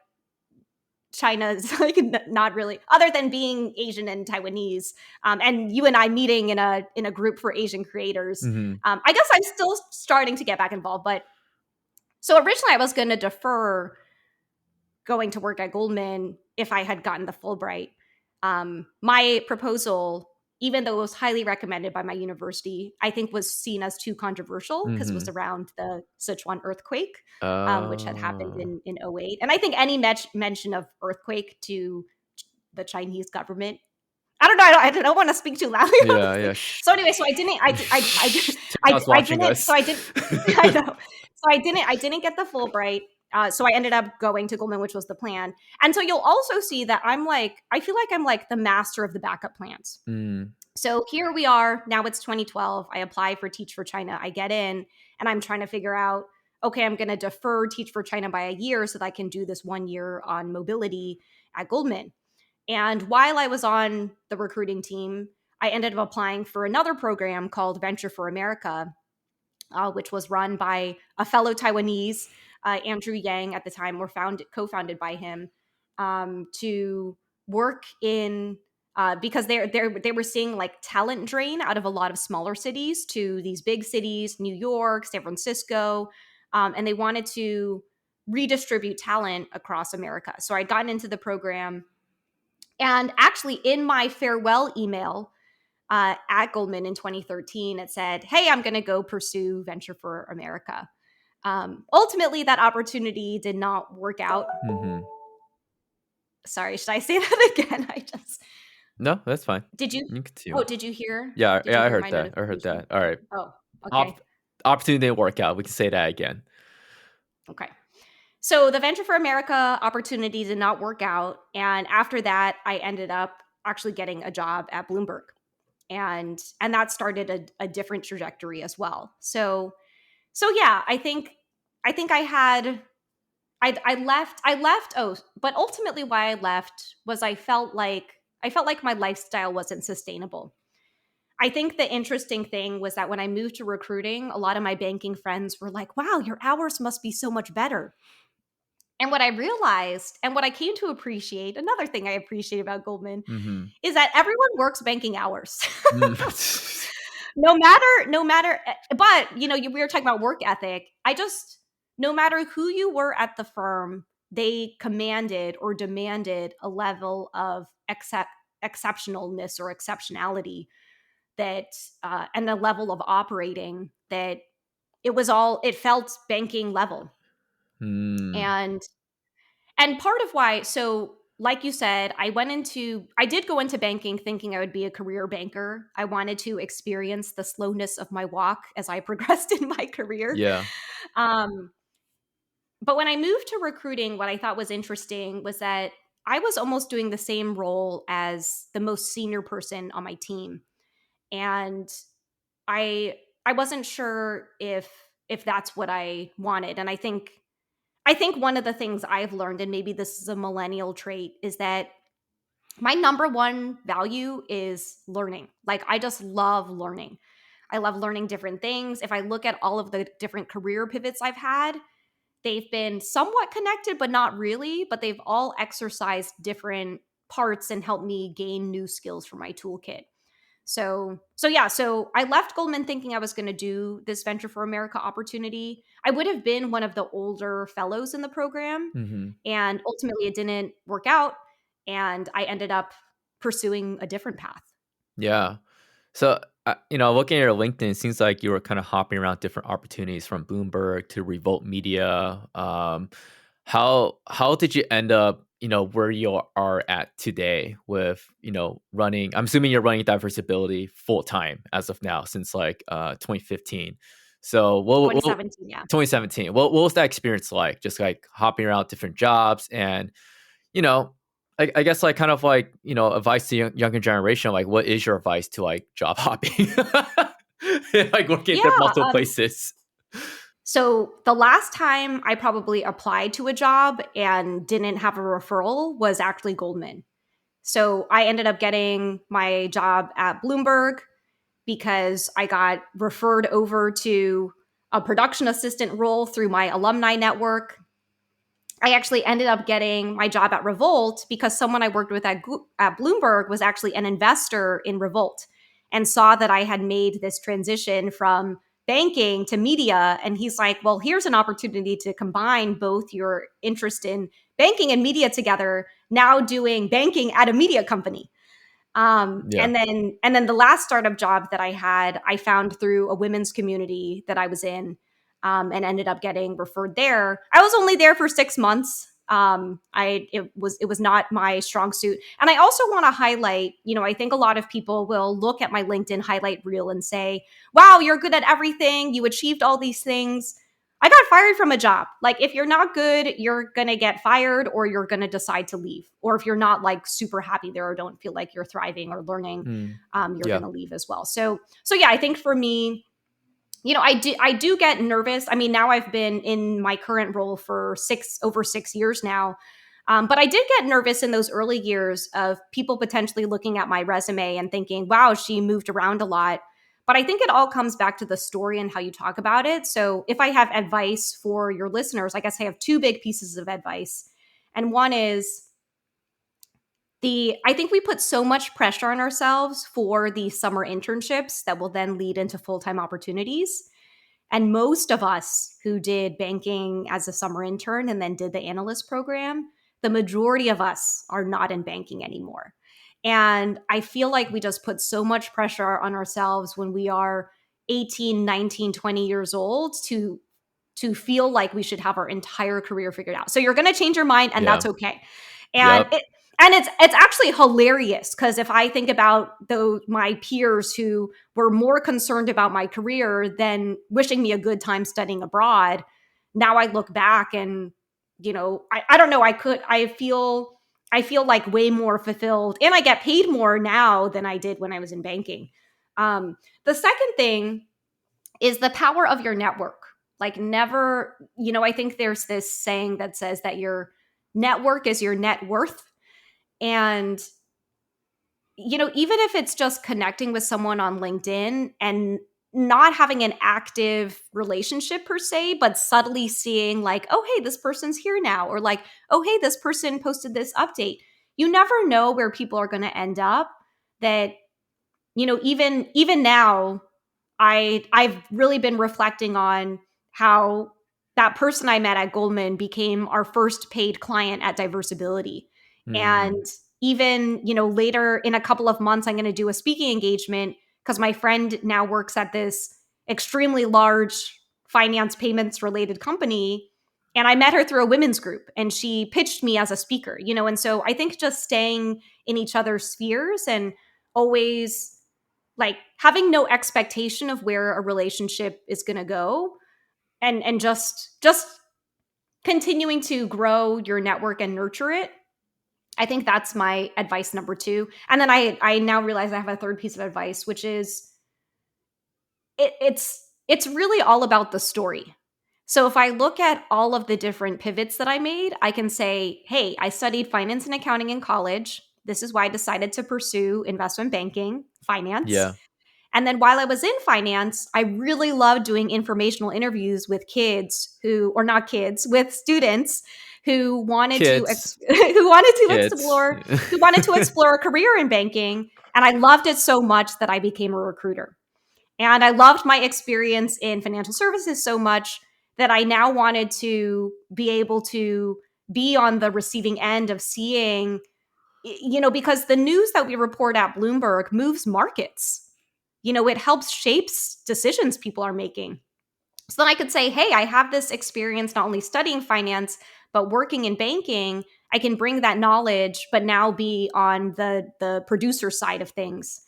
China's like not really, other than being Asian and Taiwanese, and you and I meeting in a group for Asian creators. Mm-hmm. I guess I'm still starting to get back involved, but so originally I was going to defer going to work at Goldman if I had gotten the Fulbright. My proposal, even though it was highly recommended by my university, I think was seen as too controversial because it was Mm-hmm. around the Sichuan earthquake, which had happened Oh. in '08. And I think any mention of earthquake to the Chinese government, I don't know. I don't want to speak too loudly about Yeah, this thing. yeah. So anyway, so I didn't. TikTok's I watching didn't. us. So I didn't. I know. So I didn't get the Fulbright. So I ended up going to Goldman, which was the plan. And so you'll also see that I feel like I'm like the master of the backup plans. Mm. So here we are. Now it's 2012. I apply for Teach for China. I get in, and I'm trying to figure out, okay, I'm going to defer Teach for China by a year so that I can do this 1 year on mobility at Goldman. And while I was on the recruiting team, I ended up applying for another program called Venture for America, which was run by a fellow Taiwanese, Andrew Yang at the time, or co-founded by him, to work in because they were seeing like talent drain out of a lot of smaller cities to these big cities, New York, San Francisco, and they wanted to redistribute talent across America. So I'd gotten into the program, and actually in my farewell email at Goldman in 2013, it said, "Hey, I'm going to go pursue Venture for America." Ultimately, that opportunity did not work out. Mm-hmm. Sorry, should I say that again? I just No, that's fine. did you? You can continue. Oh, did you hear? Yeah, Did yeah, you I hear heard my that. I heard notification? that. All right. Oh, okay, Op- Opportunity didn't work out. We can say that again. okay. So the Venture for America opportunity did not work out, and after that, I ended up actually getting a job at Bloomberg, and that started a different trajectory as well. So yeah, I think I left. Oh, but ultimately why I left was I felt like my lifestyle wasn't sustainable. I think the interesting thing was that when I moved to recruiting, a lot of my banking friends were like, "Wow, your hours must be so much better." And what I realized, and what I came to appreciate, another thing I appreciate about Goldman, Mm-hmm. is that everyone works banking hours. Mm. No matter, but we were talking about work ethic. No matter who you were at the firm, they commanded or demanded a level of exceptionalness or exceptionality, that and a level of operating that it felt banking level. Mm. And part of why, so like you said, I did go into banking thinking I would be a career banker. I wanted to experience the slowness of my walk as I progressed in my career. Yeah. Um, but when I moved to recruiting, what I thought was interesting was that I was almost doing the same role as the most senior person on my team. And I I wasn't sure if that's what I wanted. And I think one of the things I've learned, and maybe this is a millennial trait, is that my number one value is learning. Like, I just love learning. I love learning different things. If I look at all of the different career pivots I've had, they've been somewhat connected, but not really. But they've all exercised different parts and helped me gain new skills for my toolkit. So I left Goldman thinking I was going to do this Venture for America opportunity. I would have been one of the older fellows in the program, Hmm. and ultimately it didn't work out, and I ended up pursuing a different path. Yeah. So, looking at your LinkedIn, it seems like you were kind of hopping around different opportunities from Bloomberg to Revolt Media. How did you end up, where you are at today with, running? I'm assuming you're running diversibility full time as of now since like 2015. So, what 2017, yeah. 2017? What was that experience like? Just like hopping around different jobs and you know, I guess like kind of like, advice to younger generation, like what is your advice to like job hopping? Like working at Yeah. multiple places. So the last time I probably applied to a job and didn't have a referral was actually Goldman. So I ended up getting my job at Bloomberg because I got referred over to a production assistant role through my alumni network. I actually ended up getting my job at Revolt because someone I worked with at Bloomberg was actually an investor in Revolt and saw that I had made this transition from banking to media. And he's like, well, here's an opportunity to combine both your interest in banking and media together, now doing banking at a media company. Yeah. And then the last startup job that I had, I found through a women's community that I was in, and ended up getting referred there. I was only there for 6 months. It was not my strong suit, and I also want to highlight. I think a lot of people will look at my LinkedIn highlight reel and say, "Wow, you're good at everything. You achieved all these things." I got fired from a job. Like, if you're not good, you're going to get fired or you're going to decide to leave. Or if you're not like super happy there or don't feel like you're thriving or learning, Mm. you're going Yeah. to leave as well. So yeah, I think for me, I do get nervous. I mean, now I've been in my current role for over 6 years now. But I did get nervous in those early years of people potentially looking at my resume and thinking, wow, she moved around a lot. But I think it all comes back to the story and how you talk about it. So if I have advice for your listeners, I guess I have two big pieces of advice. And one is I think we put so much pressure on ourselves for the summer internships that will then lead into full-time opportunities. And most of us who did banking as a summer intern and then did the analyst program, the majority of us are not in banking anymore. And I feel like we just put so much pressure on ourselves when we are 18, 19, 20 years old to feel like we should have our entire career figured out. So you're going to change your mind and Yeah. that's okay. And Yep. it's actually hilarious because if I think about my peers who were more concerned about my career than wishing me a good time studying abroad, now I look back and I don't know, I feel like way more fulfilled and I get paid more now than I did when I was in banking. The second thing is the power of your network. Like, never, I think there's this saying that says that your network is your net worth. And, even if it's just connecting with someone on LinkedIn and not having an active relationship per se, but subtly seeing like, oh, hey, this person's here now, or like, oh, hey, this person posted this update. You never know where people are going to end up. That, even now, I've really been reflecting on how that person I met at Goldman became our first paid client at Diversibility. Mm. And even, later in a couple of months, I'm going to do a speaking engagement because my friend now works at this extremely large finance payments related company. And I met her through a women's group and she pitched me as a speaker, and so I think just staying in each other's spheres and always like having no expectation of where a relationship is going to go, and just continuing to grow your network and nurture it I think that's my advice number two. And then I now realize I have a third piece of advice, which is it's really all about the story. So if I look at all of the different pivots that I made, I can say, hey, I studied finance and accounting in college. This is why I decided to pursue investment banking, finance. Yeah. And then while I was in finance, I really loved doing informational interviews with kids who, or not kids, with students who wanted to Kids. who wanted to Kids. explore who wanted to explore a career in banking. And I loved it so much that I became a recruiter. And I loved my experience in financial services so much that I now wanted to be able to be on the receiving end of seeing, because the news that we report at Bloomberg moves markets. It helps shapes decisions people are making. So then I could say, hey, I have this experience not only studying finance, but working in banking. I can bring that knowledge, but now be on the producer side of things.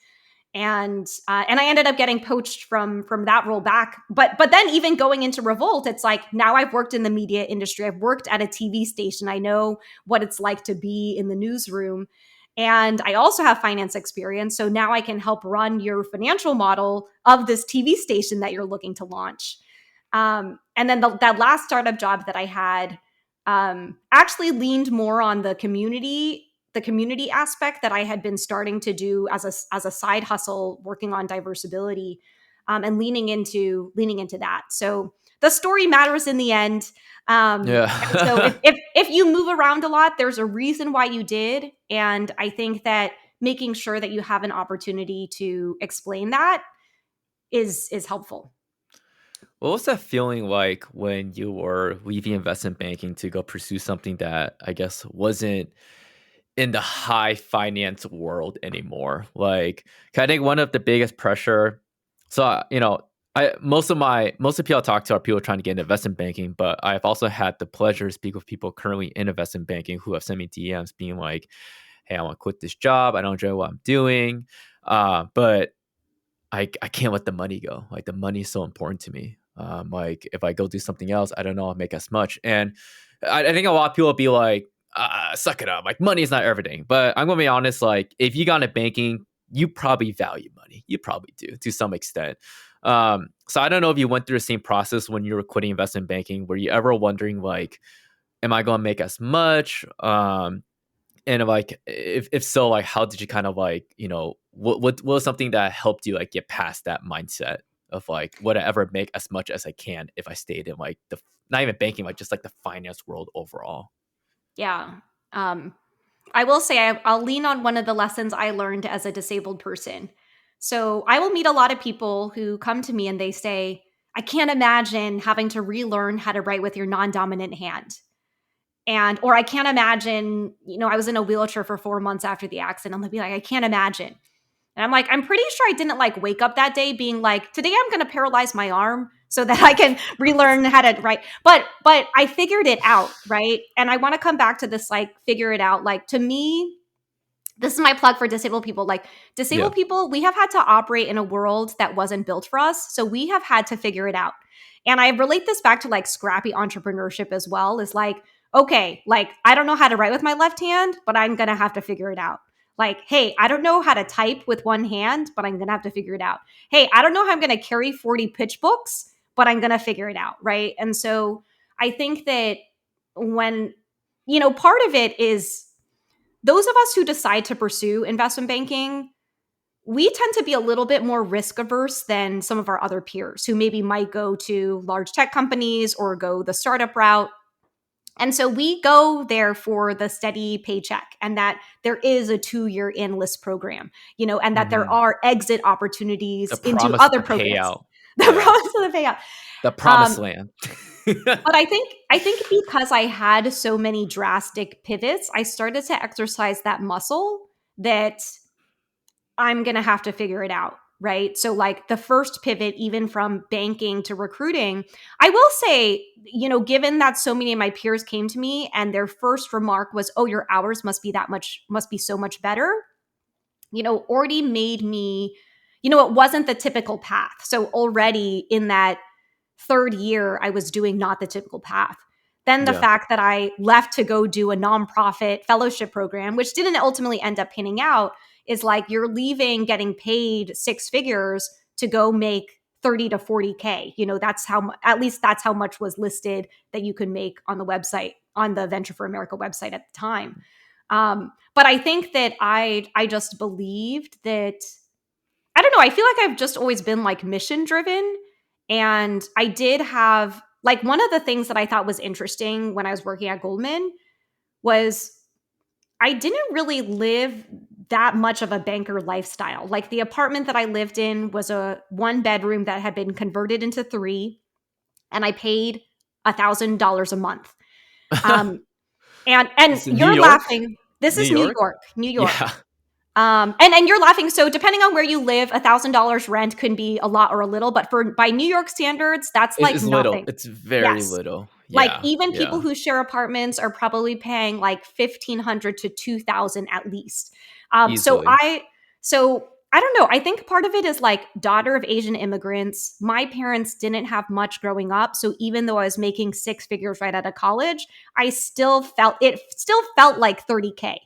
And I ended up getting poached from that role back. But then even going into Revolt, it's like now I've worked in the media industry. I've worked at a TV station. I know what it's like to be in the newsroom. And I also have finance experience. So now I can help run your financial model of this TV station that you're looking to launch. And then that last startup job that I had actually leaned more on the community aspect that I had been starting to do as a side hustle, working on diversibility, and leaning into that. So the story matters in the end. And so Yeah. if you move around a lot, there's a reason why you did, and I think that making sure that you have an opportunity to explain that is helpful. What was that feeling like when you were leaving investment banking to go pursue something that I guess wasn't in the high finance world anymore? Like, 'cause I think one of the biggest pressure. So I most of the people I talk to are people trying to get into investment banking, but I've also had the pleasure to speak with people currently in investment banking who have sent me DMs being like, "Hey, I want to quit this job. I don't enjoy what I'm doing, but I can't let the money go. Like the money is so important to me. Like if I go do something else, I don't know I'll make as much." And I think a lot of people will be like, suck it up. Like money is not everything. But I'm gonna be honest, like if you got into banking, you probably value money. You probably do to some extent. So I don't know if you went through the same process when you were quitting investment banking. Were you ever wondering like, am I gonna make as much? And like, if so, like, how did you kind of like, what was something that helped you like get past that mindset of like, would I ever make as much as I can if I stayed in like not even banking, like just like the finance world overall? Yeah. Um, I will say I'll lean on one of the lessons I learned as a disabled person. So I will meet a lot of people who come to me and they say, I can't imagine having to relearn how to write with your non dominant hand. Or I can't imagine, I was in a wheelchair for 4 months after the accident. And they'll be like, I can't imagine. And I'm like, I'm pretty sure I didn't like wake up that day being like, today I'm going to paralyze my arm so that I can relearn how to write. But I figured it out, right? And I want to come back to this, like, figure it out. Like, to me, this is my plug for disabled people. Like, Yeah. disabled people, we have had to operate in a world that wasn't built for us. So we have had to figure it out. And I relate this back to like scrappy entrepreneurship as well. Is like, okay, like I don't know how to write with my left hand, but I'm going to have to figure it out. Like, hey, I don't know how to type with one hand, but I'm going to have to figure it out. Hey, I don't know how I'm going to carry 40 pitch books, but I'm going to figure it out. Right. And so I think that when, part of it is those of us who decide to pursue investment banking, we tend to be a little bit more risk averse than some of our other peers who maybe might go to large tech companies or go the startup route. And so we go there for the steady paycheck and that there is a 2-year enlist program, and that there Hmm. are exit The opportunities into promise of other the programs. payout. The Yeah. promise of the payout. The promised Um, land. but I think because I had so many drastic pivots, I started to exercise that muscle that I'm going to have to figure it out. Right. So, like the first pivot, even from banking to recruiting, I will say, given that so many of my peers came to me and their first remark was, oh, your hours must be so much better, already made me, it wasn't the typical path. So, already in that third year, I was doing not the typical path. Then the Yeah. fact that I left to go do a nonprofit fellowship program, which didn't ultimately end up panning out, is like you're leaving getting paid six figures to go make 30 to 40K. That's how, at least that's how much was listed that you could make on the website, on the Venture for America website at the time. But I think that I just believed that, I don't know, I feel like I've just always been like mission driven. And I did have, like, one of the things that I thought was interesting when I was working at Goldman was I didn't really live that much of a banker lifestyle. Like, the apartment that I lived in was a one bedroom that had been converted into three, and I paid $1,000 a month. Um, and It's in New you're York? laughing. This New is New York? York, New York. Yeah. And you're laughing. So depending on where you live, $1,000 rent can be a lot or a little, but by New York standards, that's It like is little. nothing. It's very Yes. little. Like, Yeah. even people Yeah. who share apartments are probably paying like 1,500 to 2,000 at least. So Easily. I don't know. I think part of it is like, daughter of Asian immigrants. My parents didn't have much growing up, so even though I was making six figures right out of college, it still felt like 30K.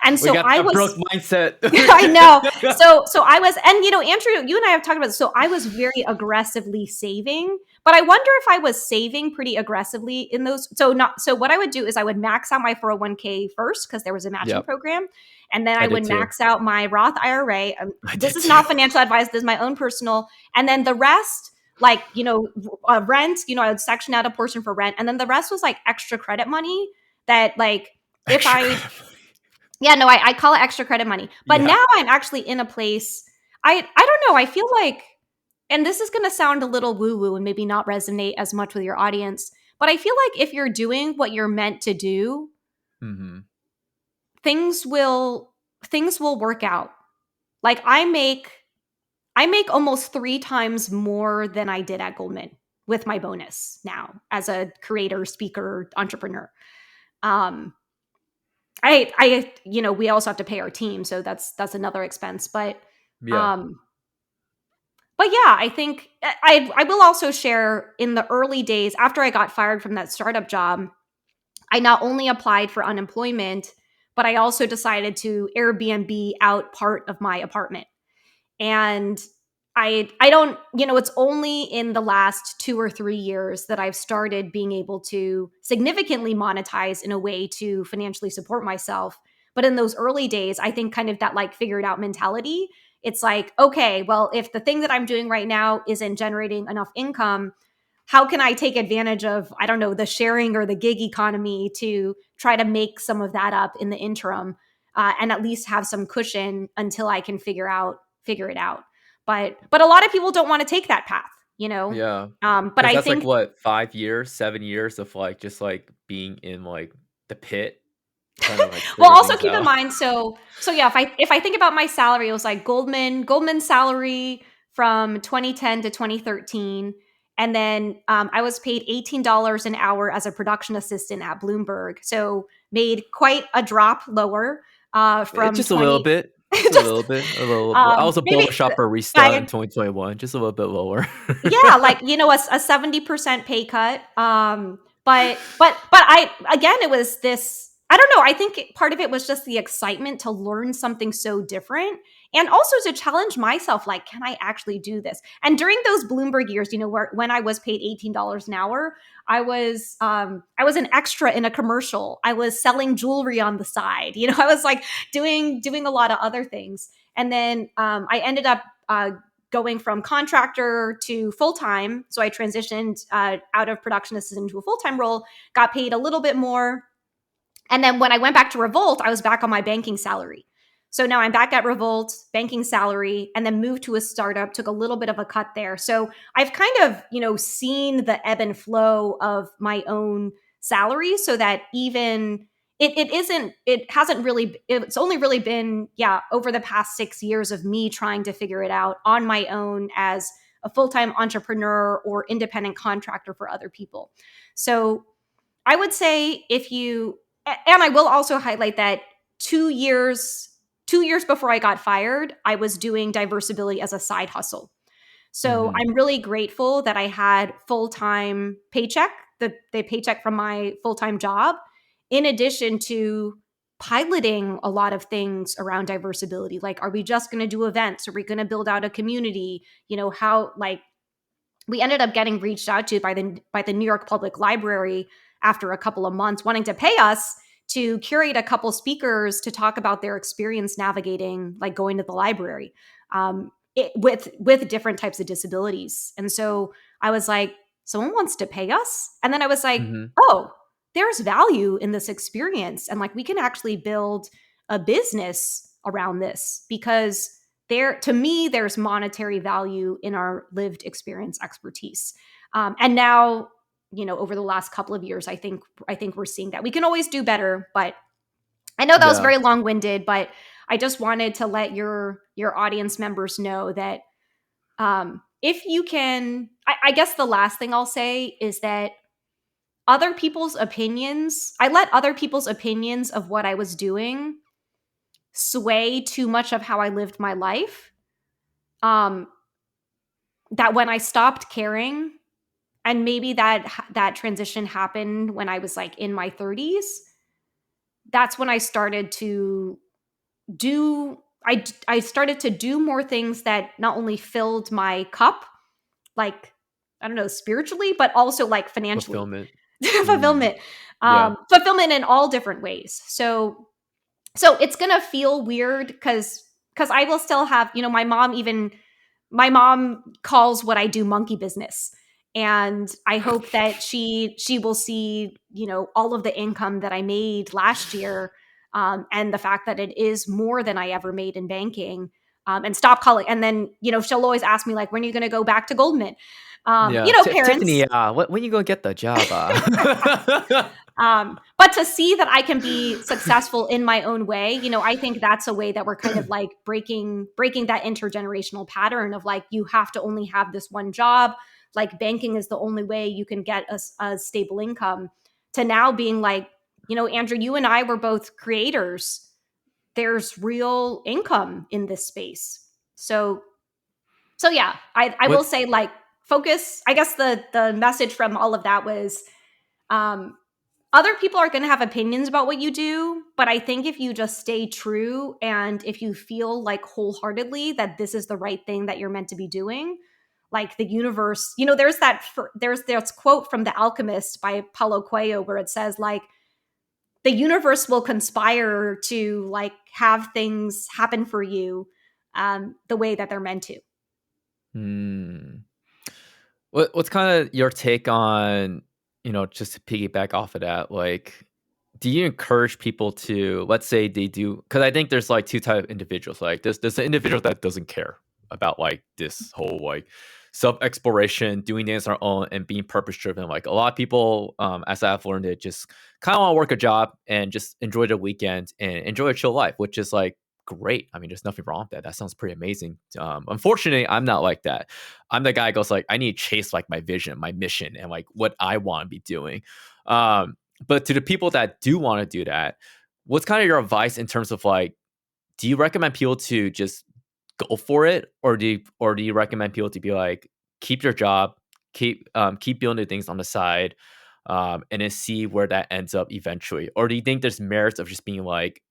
And We so got I that broke was mindset. I know. So I was, and Andrew, you and I have talked about this. So I was very aggressively saving, but I wonder if I was saving pretty aggressively in those. So what I would do is I would max out my 401k first, because there was a matching Yep. program. And then I I did would too. max out my Roth IRA. I This did is too. not financial advice. This is my own personal. And then the rest, like, rent, I would section out a portion for rent. And then the rest was like extra credit money that, like, if Extra I, credit. yeah, no, I call it extra credit money. But Yeah. now I'm actually in a place, I don't know, I feel like, and this is going to sound a little woo woo and maybe not resonate as much with your audience, but I feel like if you're doing what you're meant to do, Mm-hmm. things will work out. Like, I make almost three times more than I did at Goldman with my bonus now as a creator, speaker, entrepreneur. Um, we also have to pay our team, so that's another expense. Yeah. Um, but yeah, I think I will also share, in the early days after I got fired from that startup job, I not only applied for unemployment, but I also decided to Airbnb out part of my apartment. And I don't, it's only in the last 2 or 3 years that I've started being able to significantly monetize in a way to financially support myself. But in those early days, I think kind of that, like, figure it out mentality. It's like, okay, well, if the thing that I'm doing right now isn't generating enough income, how can I take advantage of, I don't know, the sharing or the gig economy to try to make some of that up in the interim, and at least have some cushion until I can figure it out. But a lot of people don't want to take that path, you know. Yeah. But Because I that's like think, what, 5 years, 7 years of like just like being in like the pit, trying to like well, figure also things keep in out. mind, so yeah, if I think about my salary, it was like Goldman salary from 2010 to 2013. And then I was paid $18 an hour as a production assistant at Bloomberg, so made quite a drop lower from Just a little 20. bit. Just a Just little bit. A little bit. I was a maybe boba shop barista in I 2021. Just a little bit lower. yeah, like, a 70% pay cut. But I, again, it was this, I don't know, I think part of it was just the excitement to learn something so different, and also to challenge myself, like, can I actually do this? And during those Bloomberg years, when I was paid $18 an hour, I was an extra in a commercial. I was selling jewelry on the side. I was like doing a lot of other things. And then I ended up going from contractor to full time. So I transitioned out of production assistant to a full time role, got paid a little bit more. And then when I went back to Revolt, I was back on my banking salary. So now I'm back at Revolt, banking salary, and then moved to a startup, took a little bit of a cut there. So I've kind of, seen the ebb and flow of my own salary, so that even it's only really been, yeah, over the past 6 years of me trying to figure it out on my own as a full-time entrepreneur or independent contractor for other people. So I would say, and I will also highlight that 2 years before I got fired, I was doing Diversability as a side hustle. So Hmm. I'm really grateful that I had full-time paycheck the paycheck from my full-time job, in addition to piloting a lot of things around diversibility. Like, are we just going to do events? Are we going to build out a community? How, like, we ended up getting reached out to by the New York Public Library after a couple of months, wanting to pay us to curate a couple speakers to talk about their experience navigating, like, going to the library, with different types of disabilities. And so I was like, someone wants to pay us? And then I was like, Mm-hmm. oh, there's value in this experience. And, like, we can actually build a business around this, because to me, there's monetary value in our lived experience expertise. And now, over the last couple of years, I think we're seeing that. We can always do better, but I know that was Yeah. very long-winded, but I just wanted to let your audience members know that, if you can, I guess the last thing I'll say is that I let other people's opinions of what I was doing sway too much of how I lived my life. That when I stopped caring, and maybe that transition happened when I was, like, in my 30s, that's when I started to do I started to do more things that not only filled my cup, like, I don't know, spiritually, but also, like, financially. Fulfillment. Mm. Fulfillment. Yeah. Fulfillment in all different ways. So it's gonna feel weird, because I will still have, my mom calls what I do monkey business. And I hope that she will see, all of the income that I made last year, and the fact that it is more than I ever made in banking, and stop calling. And then, she'll always ask me, like, when are you going to go back to Goldman? Yeah. Parents. Tiffany, when you gonna get the job? But to see that I can be successful in my own way, I think that's a way that we're kind of, like, breaking that intergenerational pattern of, like, you have to only have this one job. Like, banking is the only way you can get a stable income, to now being like, Andrew, you and I were both creators. There's real income in this space. So yeah, I will What say, like, focus. I guess the message from all of that was, um, other people are going to have opinions about what you do, but I think if you just stay true, and if you feel, like, wholeheartedly that this is the right thing that you're meant to be doing, like, the universe, there's this quote from The Alchemist by Paulo Coelho, where it says, like, the universe will conspire to, like, have things happen for you, the way that they're meant to. Hmm. What's kind of your take on, just to piggyback off of that, like, do you encourage people to, let's say they do, because I think there's, like, two type of individuals. Like, there's an individual that doesn't care about, like, this whole, like, self-exploration, doing things on our own and being purpose driven. Like, a lot of people, as I've learned it, just kind of want to work a job and just enjoy the weekend and enjoy a chill life, which is, like, great. I mean, there's nothing wrong with that. That sounds pretty amazing. Unfortunately, I'm not like that. I'm the guy who goes, like, I need to chase, like, my vision, my mission, and, like, what I want to be doing. But to the people that do want to do that, what's kind of your advice in terms of, like, do you recommend people to just go for it, or do you recommend people to be like, keep your job, keep building things on the side, and then see where that ends up eventually? Or do you think there's merits of just being like,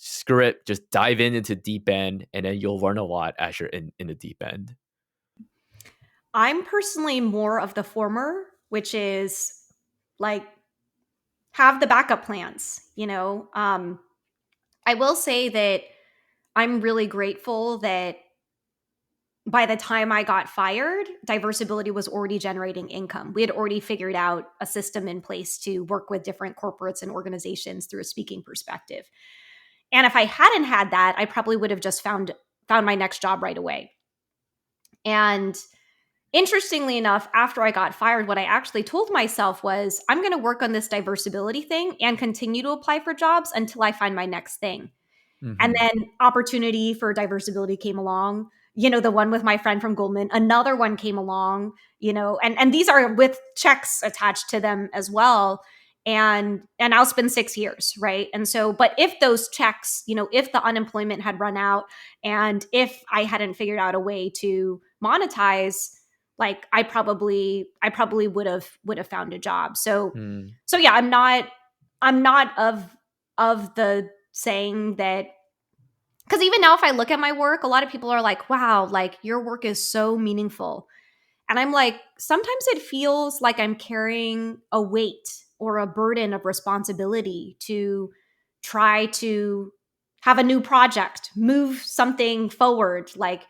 screw it, just dive into deep end, and then you'll learn a lot as you're in the deep end? I'm personally more of the former, which is, like, have the backup plans. I will say that I'm really grateful that by the time I got fired, Diversibility was already generating income. We had already figured out a system in place to work with different corporates and organizations through a speaking perspective. And if I hadn't had that, I probably would have just found my next job right away. And interestingly enough, after I got fired, what I actually told myself was, I'm going to work on this diversibility thing and continue to apply for jobs until I find my next thing. And Hmm. then opportunity for diversibility came along, the one with my friend from Goldman, another one came along, and these are with checks attached to them as well. And I'll spend 6 years, right? And so, but if those checks, if the unemployment had run out, and if I hadn't figured out a way to monetize, like I probably would have found a job. So Mm. yeah, I'm not of the saying that, because even now if I look at my work, a lot of people are like, wow, like your work is so meaningful. And I'm like, sometimes it feels like I'm carrying a weight or a burden of responsibility to try to have a new project, move something forward, like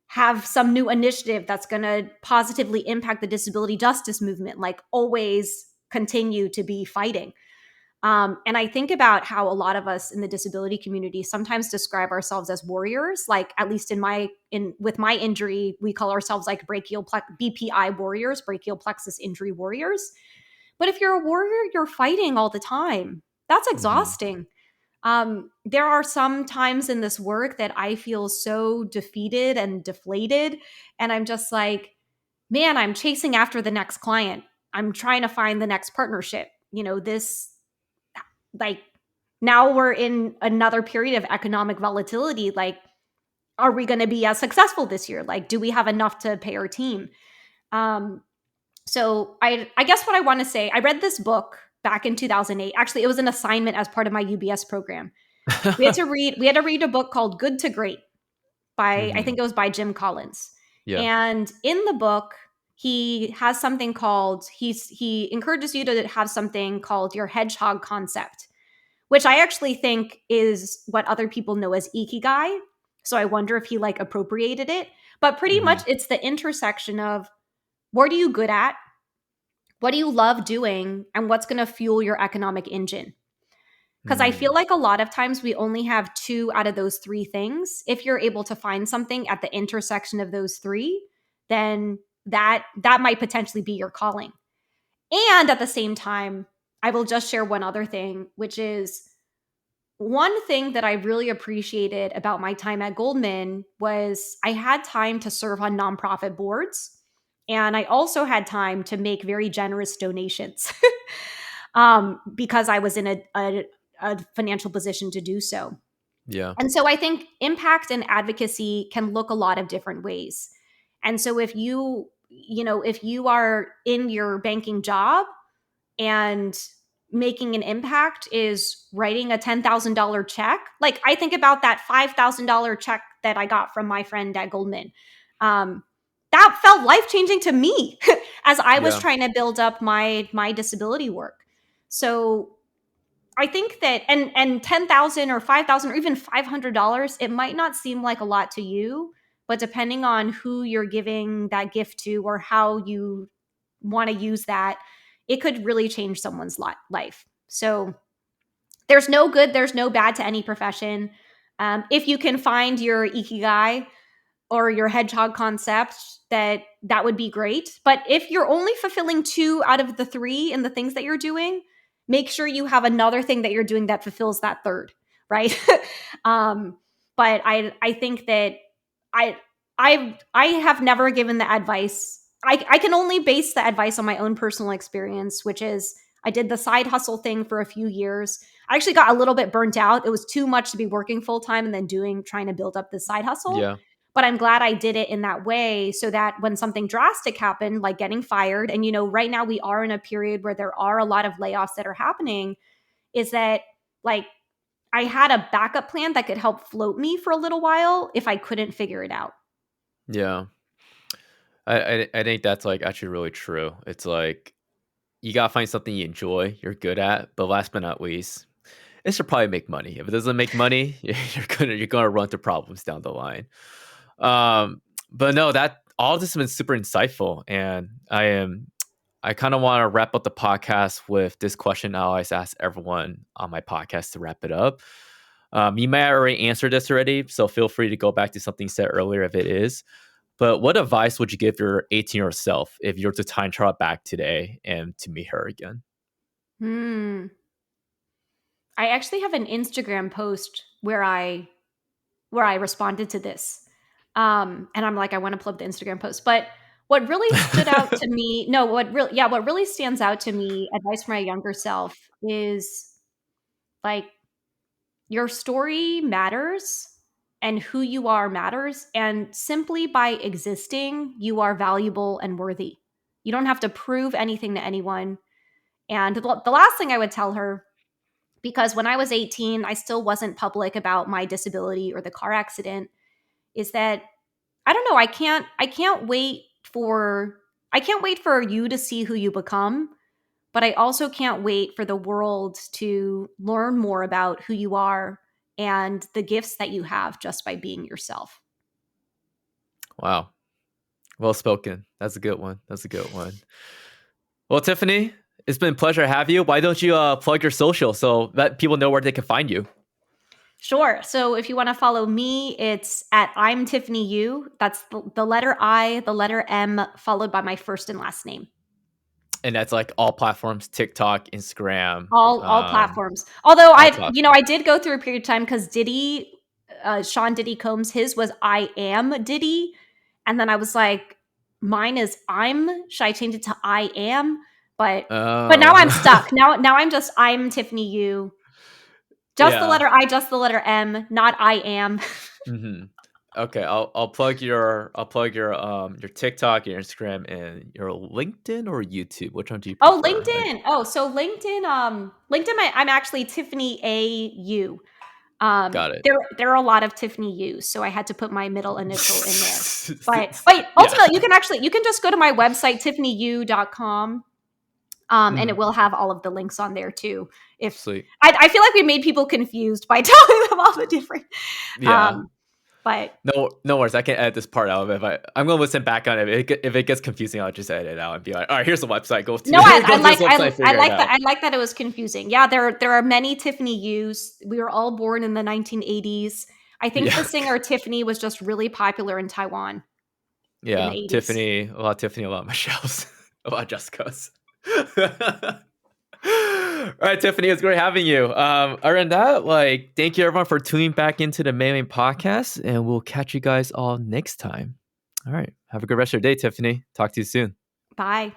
have some new initiative that's going to positively impact the disability justice movement, like always continue to be fighting. And I think about how a lot of us in the disability community sometimes describe ourselves as warriors. Like at least in with my injury, we call ourselves like BPI warriors, brachial plexus injury warriors. But if you're a warrior, you're fighting all the time. That's Hmm. exhausting. There are some times in this work that I feel so defeated and deflated, and I'm just like, man, I'm chasing after the next client. I'm trying to find the next partnership. This, like, now we're in another period of economic volatility. Like, are we going to be as successful this year? Like, do we have enough to pay our team? um so I guess what I want to say, I read this book back in 2008. Actually, it was an assignment as part of my UBS program. We had to read a book called Good to Great by, I Hmm. think it was by Jim Collins. Yeah. And in the book, he has something called, he encourages you to have something called your hedgehog concept, which I actually think is what other people know as ikigai. So I wonder if he like appropriated it. But pretty much Hmm. it's the intersection of, what are you good at? What do you love doing? And what's going to fuel your economic engine? Because I feel Mm. like a lot of times we only have two out of those three things. If you're able to find something at the intersection of those three, then that might potentially be your calling. And at the same time, I will just share one other thing, which is, one thing that I really appreciated about my time at Goldman was I had time to serve on nonprofit boards. And I also had time to make very generous donations because I was in a financial position to do so. Yeah. And so I think impact and advocacy can look a lot of different ways. And so if you are in your banking job and making an impact is writing a $10,000 check. Like I think about that $5,000 check that I got from my friend at Goldman. Um, that felt life changing to me as I was Yeah. trying to build up my disability work. So I think that, and 10,000 or 5,000 or even $500, it might not seem like a lot to you, but depending on who you're giving that gift to or how you want to use that, it could really change someone's life. So there's no good, there's no bad to any profession. If you can find your ikigai or your hedgehog concept, that would be great. But if you're only fulfilling two out of the three in the things that you're doing, make sure you have another thing that you're doing that fulfills that third, right? um, but I think that I I have never given the advice. I can only base the advice on my own personal experience, which is I did the side hustle thing for a few years. I actually got a little bit burnt out. It was too much to be working full time and then trying to build up this side hustle. Yeah. But I'm glad I did it in that way so that when something drastic happened, like getting fired, and right now we are in a period where there are a lot of layoffs that are happening, is that like I had a backup plan that could help float me for a little while if I couldn't figure it out. Yeah. I think that's like actually really true. It's like you gotta find something you enjoy, you're good at, but last but not least, it should probably make money. If it doesn't make money, you're gonna run into problems down the line. Um, but no, that all this has been super insightful, and I kind of want to wrap up the podcast with this question I always ask everyone on my podcast to wrap it up. You may already answer this already, so feel free to go back to something said earlier if it is. But what advice would you give your 18-year-old self if you were to time travel back today and to meet her again? Hmm. I actually have an Instagram post where I responded to this. And I'm like, I want to pull up the Instagram post. But what really stood out to me, no, what really stands out to me, advice for my younger self, is like, your story matters. and who you are matters. And simply by existing, you are valuable and worthy. You don't have to prove anything to anyone. And the last thing I would tell her, because when I was 18, I still wasn't public about my disability or the car accident, is that I don't know, I can't wait for you to see who you become, but I also can't wait for the world to learn more about who you are and the gifts that you have just by being yourself. Wow. Well spoken. That's a good one. That's a good one. Well, Tiffany, it's been a pleasure to have you. Why don't you plug your social so that people know where they can find you? Sure. So if you want to follow me, it's at I'm Tiffany Yu. That's the letter I, the letter M, followed by my first and last name. And that's like all platforms, TikTok, Instagram, All platforms. Although all I did go through a period of time because Diddy, Sean Diddy Combs, his was I am Diddy, and then I was like, mine is I'm. Should I change it to I am? But now I'm stuck. Oh. Now I'm just I'm Tiffany Yu. Just the Yeah. letter I, just the letter M, not I am. Hmm. Okay, I'll plug your TikTok, your Instagram, and your LinkedIn or YouTube. Which one do you Oh, prefer? LinkedIn. Oh, so LinkedIn, I'm actually Tiffany A U. Got it. There are a lot of Tiffany U's, so I had to put my middle initial in there. But Yeah. ultimately, you can just go to my website, tiffanyyu.com, and it Mhm. will have all of the links on there too. If Sweet. I feel like we made people confused by telling them all the different, Yeah. um, but No worries. I can edit this part out. I'm gonna listen back on it. If it gets confusing, I'll just edit it out and be like, all right, here's the website. Go to no, go to this website, I figure it like that out. I like that it was confusing. Yeah, there are many Tiffany U's. We were all born in the 1980s. I think Yeah. the singer Tiffany was just really popular in Taiwan in the Yeah. 80s. Tiffany, a lot of Michelle's, a lot of Jessica's. All right, Tiffany, it's great having you. Other than that, like, thank you everyone for tuning back into the Main Podcast, and we'll catch you guys all next time. All right, have a good rest of your day, Tiffany. Talk to you soon. Bye.